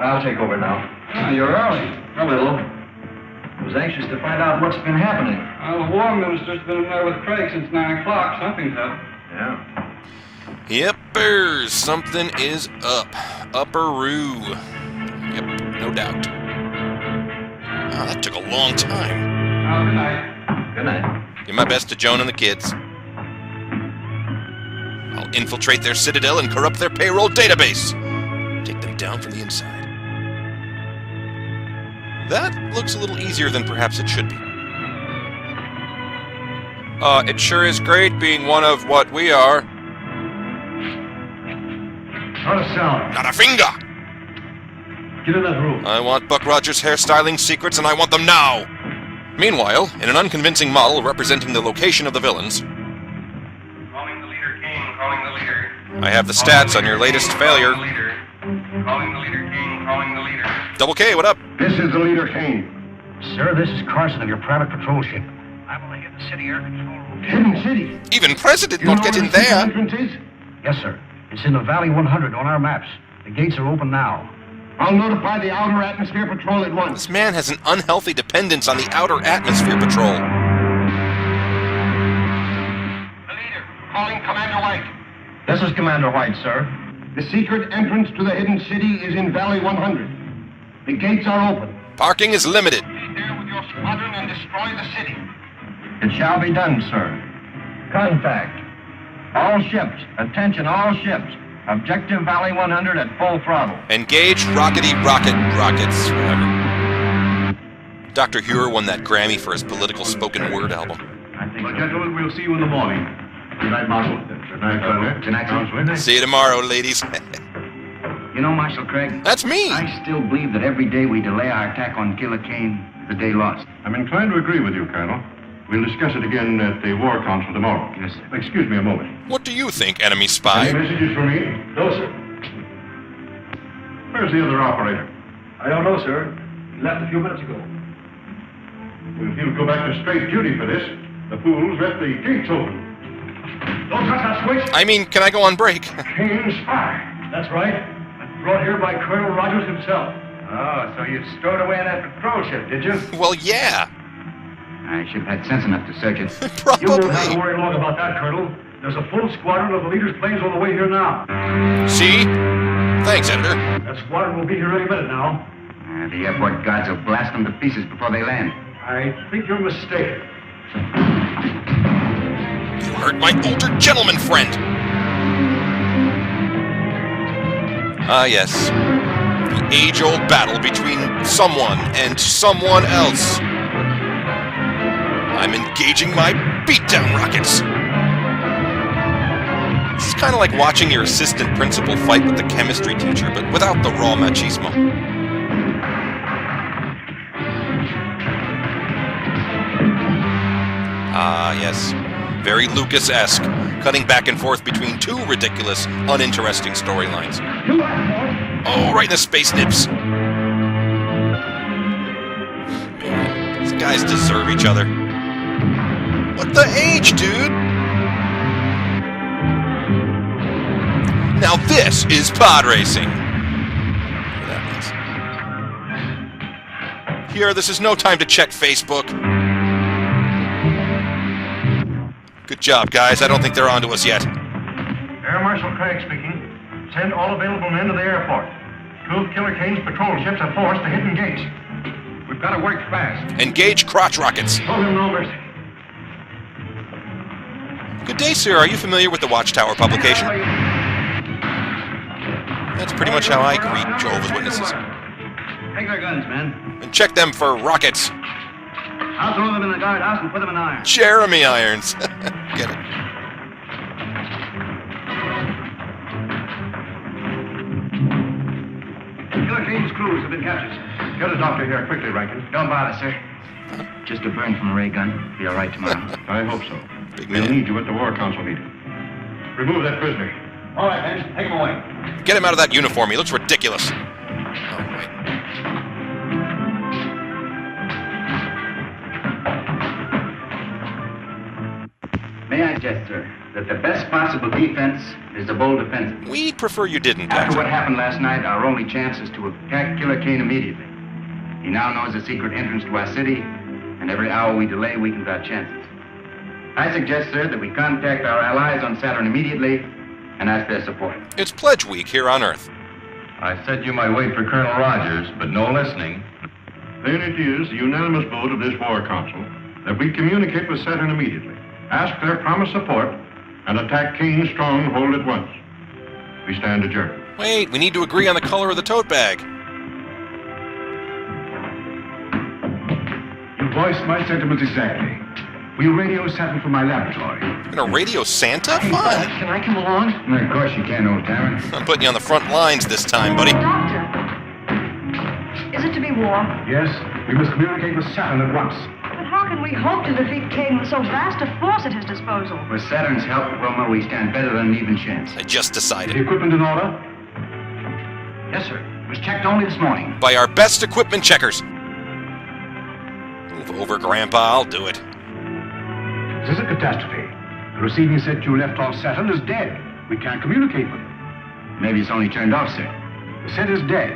I'll take over now. Oh, you're early. A little. I was anxious to find out what's been happening. Well, the War Minister's been in there with Craig since 9 o'clock. Something's up. Yeah. Yepers, something is up. Upperoo. Yep, no doubt. Oh, that took a long time. Oh, good night. Good night. Give my best to Joan and the kids. I'll infiltrate their citadel and corrupt their payroll database. Take them down from the inside. That looks a little easier than perhaps it should be. It sure is great being one of what we are. Not a sound. Not a finger! Get in that room. I want Buck Rogers' hairstyling secrets, and I want them now! Meanwhile, in an unconvincing model representing the location of the villains... Calling the leader, King. Calling the leader. I have the stats on your latest failure. Calling the leader, King. Calling the leader. Double K, what up? This is the leader, Kane. Sir, this is Carson of your private patrol ship. I'm on the Hidden City Air Control Room. Hidden City. Even President You won't know get where in the secret there. entrance is? Yes, sir. It's in the Valley 100 on our maps. The gates are open now. I'll notify the Outer Atmosphere Patrol at once. This man has an unhealthy dependence on the Outer Atmosphere Patrol. The leader, calling Commander White. This is Commander White, sir. The secret entrance to the Hidden City is in Valley 100. The gates are open. Parking is limited. Be there with your squadron and destroy the city. It shall be done, sir. Contact. All ships. Attention, all ships. Objective Valley 100 at full throttle. Engage rockety rockets, whatever. Dr. Huer won that Grammy for his political spoken word album. Well, gentlemen, we'll see you in the morning. Good night, Marshal. Good night, Colonel. Good night, sir. See you tomorrow, ladies. You know, Marshal Craig? That's me! I still believe that every day we delay our attack on Killer Kane is a day lost. I'm inclined to agree with you, Colonel. We'll discuss it again at the War Council tomorrow. Yes, sir. Excuse me a moment. What do you think, enemy spy? Any messages for me? No, sir. Where's the other operator? I don't know, sir. He left a few minutes ago. Well, if he'll go back to straight duty for this, the fools left the gates open. Don't touch that switch. I mean, can I go on break? Kane spy. That's right. I'm brought here by Colonel Rogers himself. Oh, so you stowed away in that patrol ship, did you? Well, yeah. I should have had sense enough to search it. You won't have to Probably. worry long about that, Colonel. There's a full squadron of the leader's planes on the way here now. See? Thanks, Editor. That squadron will be here any minute now. The airport guards will blast them to pieces before they land. I think you're mistaken. You hurt my older gentleman friend. Ah, yes. The age-old battle between someone and someone else. I'm engaging my beatdown rockets. This is kind of like watching your assistant principal fight with the chemistry teacher, but without the raw machismo. Ah, yes. Very Lucas-esque, cutting back and forth between two ridiculous, uninteresting storylines. Oh, right in the space nips. Man, these guys deserve each other. What the H, dude? Now this is pod racing. Whatever that means. Here, this is no time to check Facebook. Good job, guys. I don't think they're onto us yet. Air Marshal Craig speaking. Send all available men to the airport. 2 of Killer Kane's patrol ships have forced the hidden gates. We've got to work fast. Engage crotch rockets. Show him no mercy. Good day, sir. Are you familiar with the Watchtower publication? That's pretty much how I greet Jehovah's Witnesses. Take their guns, men. And check them for rockets. I'll throw them in the guardhouse and put them in irons. Jeremy irons. Get it. Killer Kane's crews have been captured. Get a doctor here quickly, Rankin. Don't bother, sir. Just a burn from a ray gun. Be all right tomorrow. I hope so. Big We'll man. need you at the War Council meeting. Remove that prisoner. All right, men. Take him away. Get him out of that uniform. He looks ridiculous. Oh, wait. May I suggest, sir, that the best possible defense is a bold offensive. We'd prefer you didn't, After Captain. what happened last night, our only chance is to attack Killer Kane immediately. He now knows the secret entrance to our city, and every hour we delay weakens our chances. I suggest, sir, that we contact our allies on Saturn immediately and ask their support. It's Pledge Week here on Earth. I said you might wait for Colonel Rogers, but no listening. Then it is the unanimous vote of this War Council that we communicate with Saturn immediately, ask their promised support, and attack Kane's stronghold at once. We stand adjourned. Wait, we need to agree on the color of the tote bag. You voiced my sentiments exactly. We'll radio Saturn from my laboratory. You're gonna radio Santa? Fun. Can I come along? Of course you can, old timer. I'm putting you on the front lines this time, buddy. Doctor, is it to be war? Yes, we must communicate with Saturn at once. But how can we hope to defeat Kane with so vast a force at his disposal? With Saturn's help, Wilma, we stand better than an even chance. I just Is decided. the equipment in order? Yes, sir. It was checked only this morning. By our best equipment checkers. Move over, Grandpa. I'll do it. This is a catastrophe. The receiving set you left on Saturn is dead. We can't communicate with it. Maybe it's only turned off, sir. The set is dead.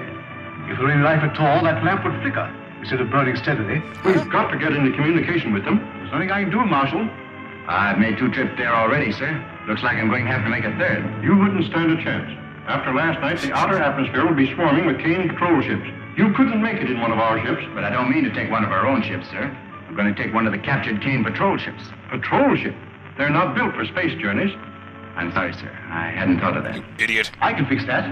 If there were any life at all, that lamp would flicker instead of burning steadily. We've got to get into communication with them. There's nothing I can do, Marshal. I've made 2 trips there already, sir. Looks like I'm going to have to make a third. You wouldn't stand a chance. After last night, the outer atmosphere will be swarming with Kane patrol ships. You couldn't make it in one of our ships. But I don't mean to take one of our own ships, sir. I'm going to take one of the captured Kane patrol ships. Patrol ship? They're not built for space journeys. I'm sorry, sir. I hadn't thought of that. Idiot. I can fix that.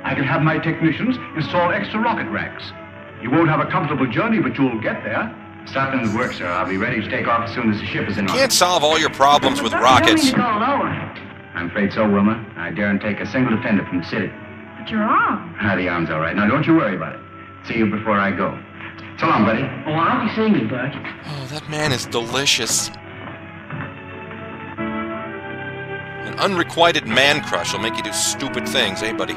I can have my technicians install extra rocket racks. You won't have a comfortable journey, but you'll get there. Something's work, sir. I'll be ready to take off as soon as the ship is in orbit. Can't solve all your problems with But you don't rockets. mean to go alone. I'm afraid so, Wilma. I daren't take a single defender from the city. But your arm. The arm's all right. Now, don't you worry about it. See you before I go. So long, buddy. Oh, I'll be seeing you, Bert. Oh, that man is delicious. An unrequited man crush will make you do stupid things, eh, buddy?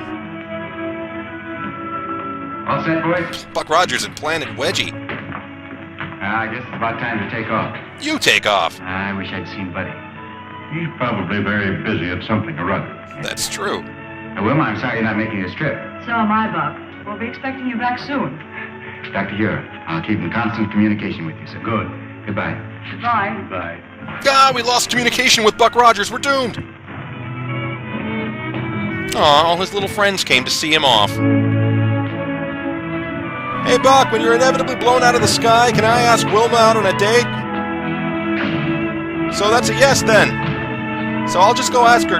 All set, boys? Buck Rogers and Planet Wedgie. I guess it's about time to take off. You take off. I wish I'd seen Buddy. He's probably very busy at something or other. That's true. Wilma, I'm sorry you're not making this trip. So am I, Buck. We'll be expecting you back soon. Dr. Huer, I'll keep in constant communication with you, sir. Good. Goodbye. Goodbye. Bye. Ah, we lost communication with Buck Rogers. We're doomed. Aw, all his little friends came to see him off. Hey, Buck, when you're inevitably blown out of the sky, can I ask Wilma out on a date? So that's a yes, then. So I'll just go ask her.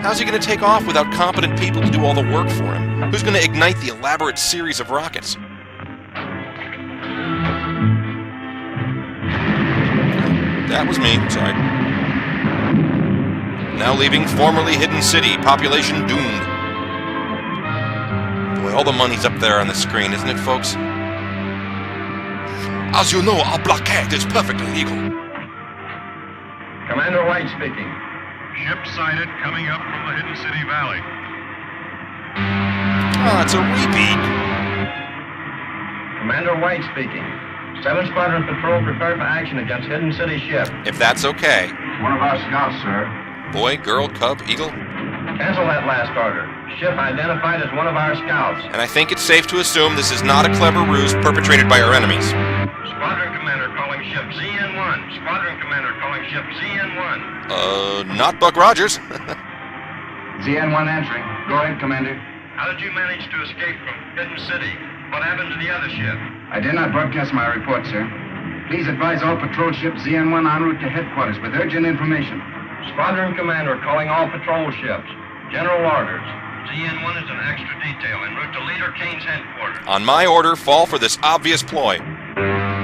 How's he going to take off without competent people to do all the work for him? Who's going to ignite the elaborate series of rockets? That was me, sorry. Now leaving formerly hidden city, population doomed. Boy, all the money's up there on the screen, isn't it, folks? As you know, our blockade is perfectly legal. Commander White speaking. Ship sighted coming up from the Hidden City Valley. Oh, it's a repeat. Commander White speaking. 7 Squadron Patrol prepared for action against Hidden City ship. If that's okay. One of our scouts, sir. Boy, girl, cub, eagle. Cancel that last order. Ship identified as one of our scouts. And I think it's safe to assume this is not a clever ruse perpetrated by our enemies. Squadron Commander calling ship ZN1. Squadron Commander calling ship ZN1. Not Buck Rogers. ZN1 answering. Go ahead, Commander. How did you manage to escape from Hidden City? What happened to the other ship? I did not broadcast my report, sir. Please advise all patrol ships ZN-1 en route to headquarters with urgent information. Squadron commander calling all patrol ships. General orders. ZN-1 is an extra detail en route to Leader Kane's headquarters. On my order, fall for this obvious ploy.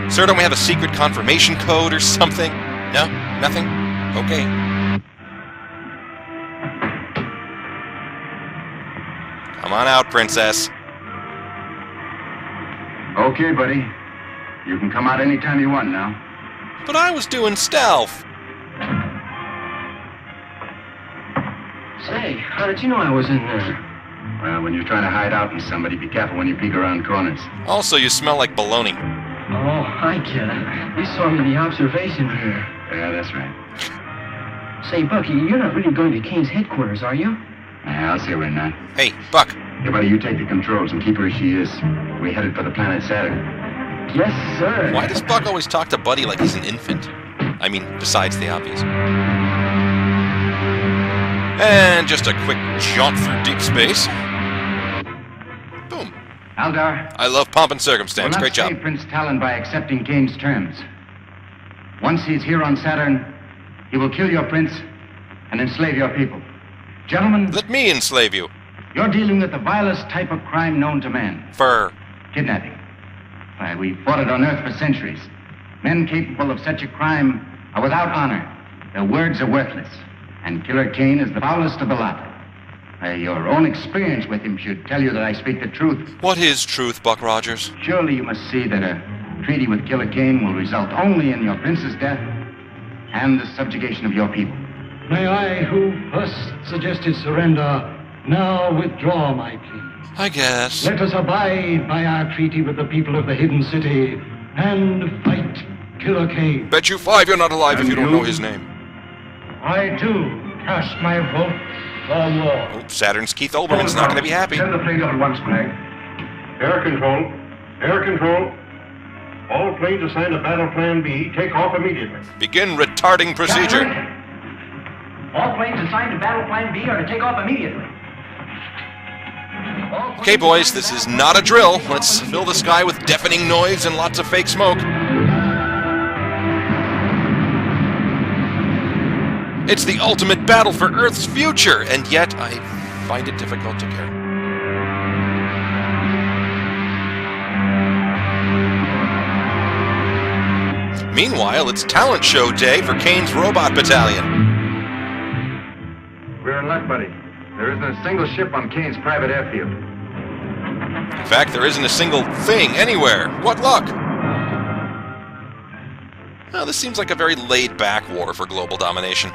Sir, don't we have a secret confirmation code or something? No? Nothing? Okay. Come on out, Princess. Okay, buddy. You can come out anytime you want now. But I was doing stealth. Say, how did you know I was in there? Well, when you're trying to hide out from somebody, be careful when you peek around corners. Also, you smell like baloney. Oh, I get it. You saw me in the observation here. Yeah, that's right. Say, Bucky, you're not really going to Kane's headquarters, are you? Yeah, I'll say we're not. Hey, Buck. Hey, buddy, you take the controls and keep her as she is. We're headed for the planet Saturn. Yes, sir. Why does Buck always talk to Buddy like he's an infant? I mean, besides the obvious. And just a quick jaunt through deep space. Boom. Aldar. I love pomp and circumstance. Great job. We'll not save Prince Talon by accepting Kane's terms. Once he's here on Saturn, he will kill your prince and enslave your people. Gentlemen... Let me enslave you. You're dealing with the vilest type of crime known to man. Kidnapping. Why, we've fought it on Earth for centuries. Men capable of such a crime are without honor. Their words are worthless. And Killer Kane is the foulest of the lot. Your own experience with him should tell you that I speak the truth. What is truth, Buck Rogers? Surely you must see that a treaty with Killer Kane will result only in your prince's death and the subjugation of your people. May I, who first suggested surrender, now withdraw my plea? I guess. Let us abide by our treaty with the people of the Hidden City and fight Killer Kane. Bet you 5 you're not alive if you don't know his name. I, too, cast my vote for war. Oh, Saturn's Keith Olbermann's not going to be happy. Send the plane up at once, Craig. Air control. Air control. All planes assigned to Battle Plan B, take off immediately. Begin retarding procedure. All planes assigned to Battle Plan B are to take off immediately. Okay, boys, this is not a drill. Let's fill the sky with deafening noise and lots of fake smoke. It's the ultimate battle for Earth's future, and yet I find it difficult to care. Meanwhile, it's talent show day for Kane's Robot Battalion. We're in luck, buddy. There isn't a single ship on Kane's private airfield. In fact, there isn't a single thing anywhere. What luck! Well, this seems like a very laid-back war for global domination.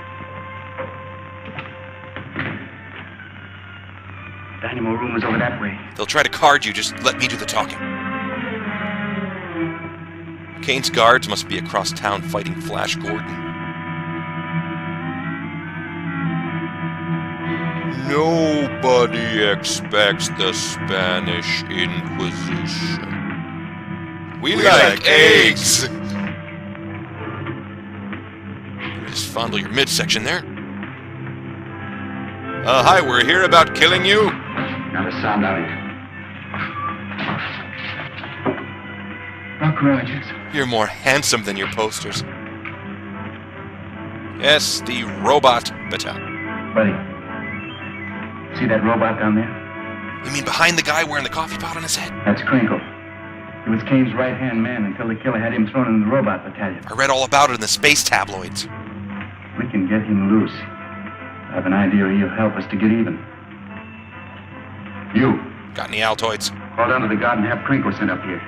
Dynamo room is over that way. They'll try to card you, just let me do the talking. Kane's guards must be across town fighting Flash Gordon. Nobody expects the Spanish Inquisition. We like eggs! Just fondle your midsection there. Hi, we're here about killing you. Not a sound out of it. Buck Rogers. You're more handsome than your posters. Yes, the Robot Battalion. Buddy, see that robot down there? You mean behind the guy wearing the coffee pot on his head? That's Crinkle. He was Kane's right-hand man until the killer had him thrown in the robot battalion. I read all about it in the space tabloids. We can get him loose. I have an idea he'll help us to get even. You. Got any Altoids? Call down to the guard and have Crinkle sent up here.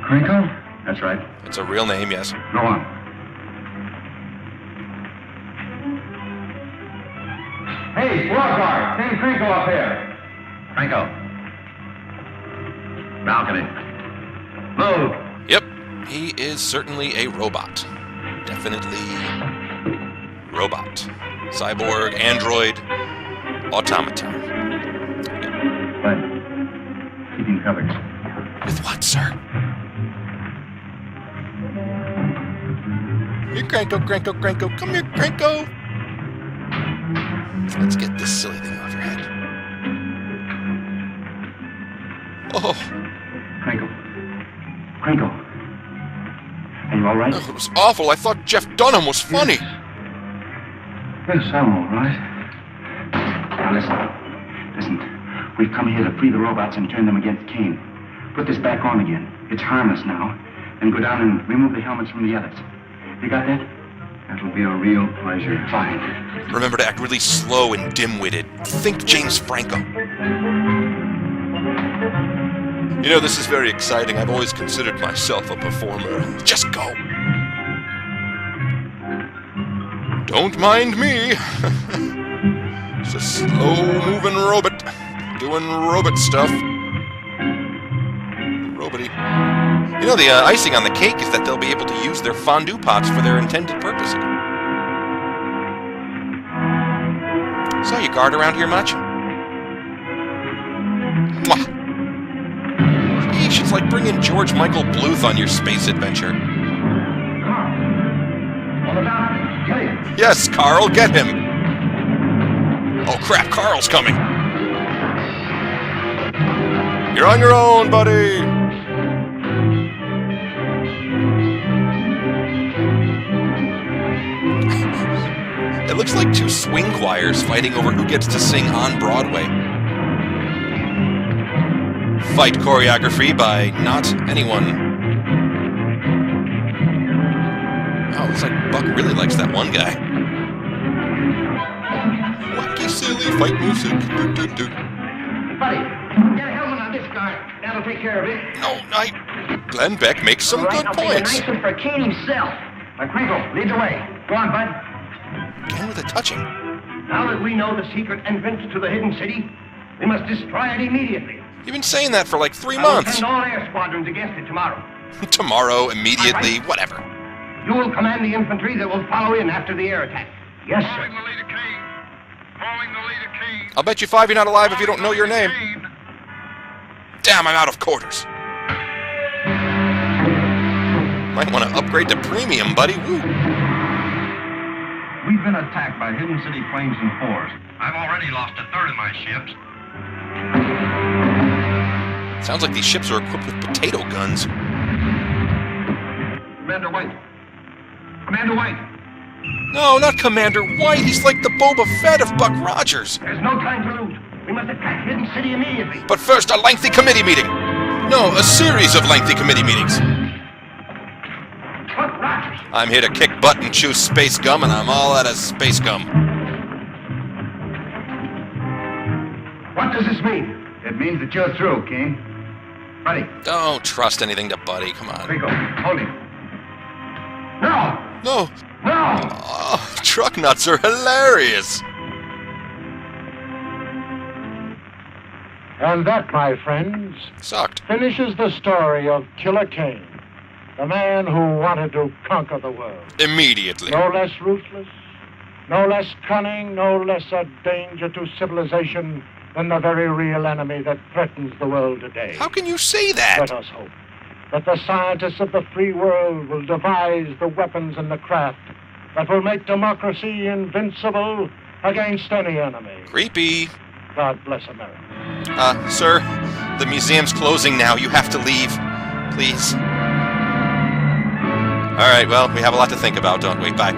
Crinkle? That's right. It's a real name, yes. Go on. Hey, squad guard, send Crinkle up here. Crinkle. Balcony. Move. Yep, he is certainly a robot. Definitely robot. Cyborg, android, automaton. But keep him covered. With what, sir? Here, Cranko, Cranko, Cranko. Come here, Cranko. Let's get this silly thing off your head. Oh. Crinkle. Crinkle. Are you all right? Oh, it was awful. I thought Jeff Dunham was funny. Yes, I'm all right. Now listen. We've come here to free the robots and turn them against Kane. Put this back on again. It's harmless now. Then go down and remove the helmets from the others. You got that? That'll be a real pleasure. Fine. Remember to act really slow and dim-witted. Think James Franco. You know, this is very exciting. I've always considered myself a performer. Just go. Don't mind me. It's a slow-moving robot. Doing robot stuff. Robot-y. You know, the icing on the cake is that they'll be able to use their fondue pots for their intended purpose. Saw you guard around here much? Mwah. Sheesh, it's like bringing George Michael Bluth on your space adventure. Yes, Carl, get him! Oh crap, Carl's coming! You're on your own, buddy! It looks like two swing choirs fighting over who gets to sing on Broadway. Fight choreography by not anyone. Oh, looks like Buck really likes that one guy. Wacky, silly fight music. Buddy, get a helmet on this guy. That'll take care of it. No, Glenn Beck makes some good I'll points. take a nice one for Kane himself. Crinkle, lead the way. Go on, bud. Again with a touching. Now that we know the secret entrance to the hidden city, we must destroy it immediately. You've been saying that for like 3 I will months. send all air squadrons against it tomorrow. Tomorrow, immediately, whatever. You will command the infantry that will follow in after the air attack. Yes, sir. Following the leader Kane. Following the leader Kane. I'll bet you 5 you're not alive if you don't know your name. Damn, I'm out of quarters. Might want to upgrade to premium, buddy. Woo. We've been attacked by Hidden City planes and fours. I've already lost a third of my ships. Sounds like these ships are equipped with potato guns. Commander White. Commander White. No, not Commander White. He's like the Boba Fett of Buck Rogers. There's no time to lose. We must attack Hidden City immediately. But first, a lengthy committee meeting. No, a series of lengthy committee meetings. Buck Rogers. I'm here to kick butt and chew space gum, and I'm all out of space gum. What does this mean? It means that you're through, Kane. Buddy. Don't trust anything to Buddy. Come on. Rico, hold him. No! No. No! Oh, truck nuts are hilarious. And that, my friends, Sucked. finishes the story of Killer Kane, the man who wanted to conquer the world. Immediately. No less ruthless, no less cunning, no less a danger to civilization than the very real enemy that threatens the world today. How can you say that? Let us hope that the scientists of the free world will devise the weapons and the craft that will make democracy invincible against any enemy. Creepy. God bless America. Sir, the museum's closing now. You have to leave. Please. All right, well, we have a lot to think about, don't we? Bye.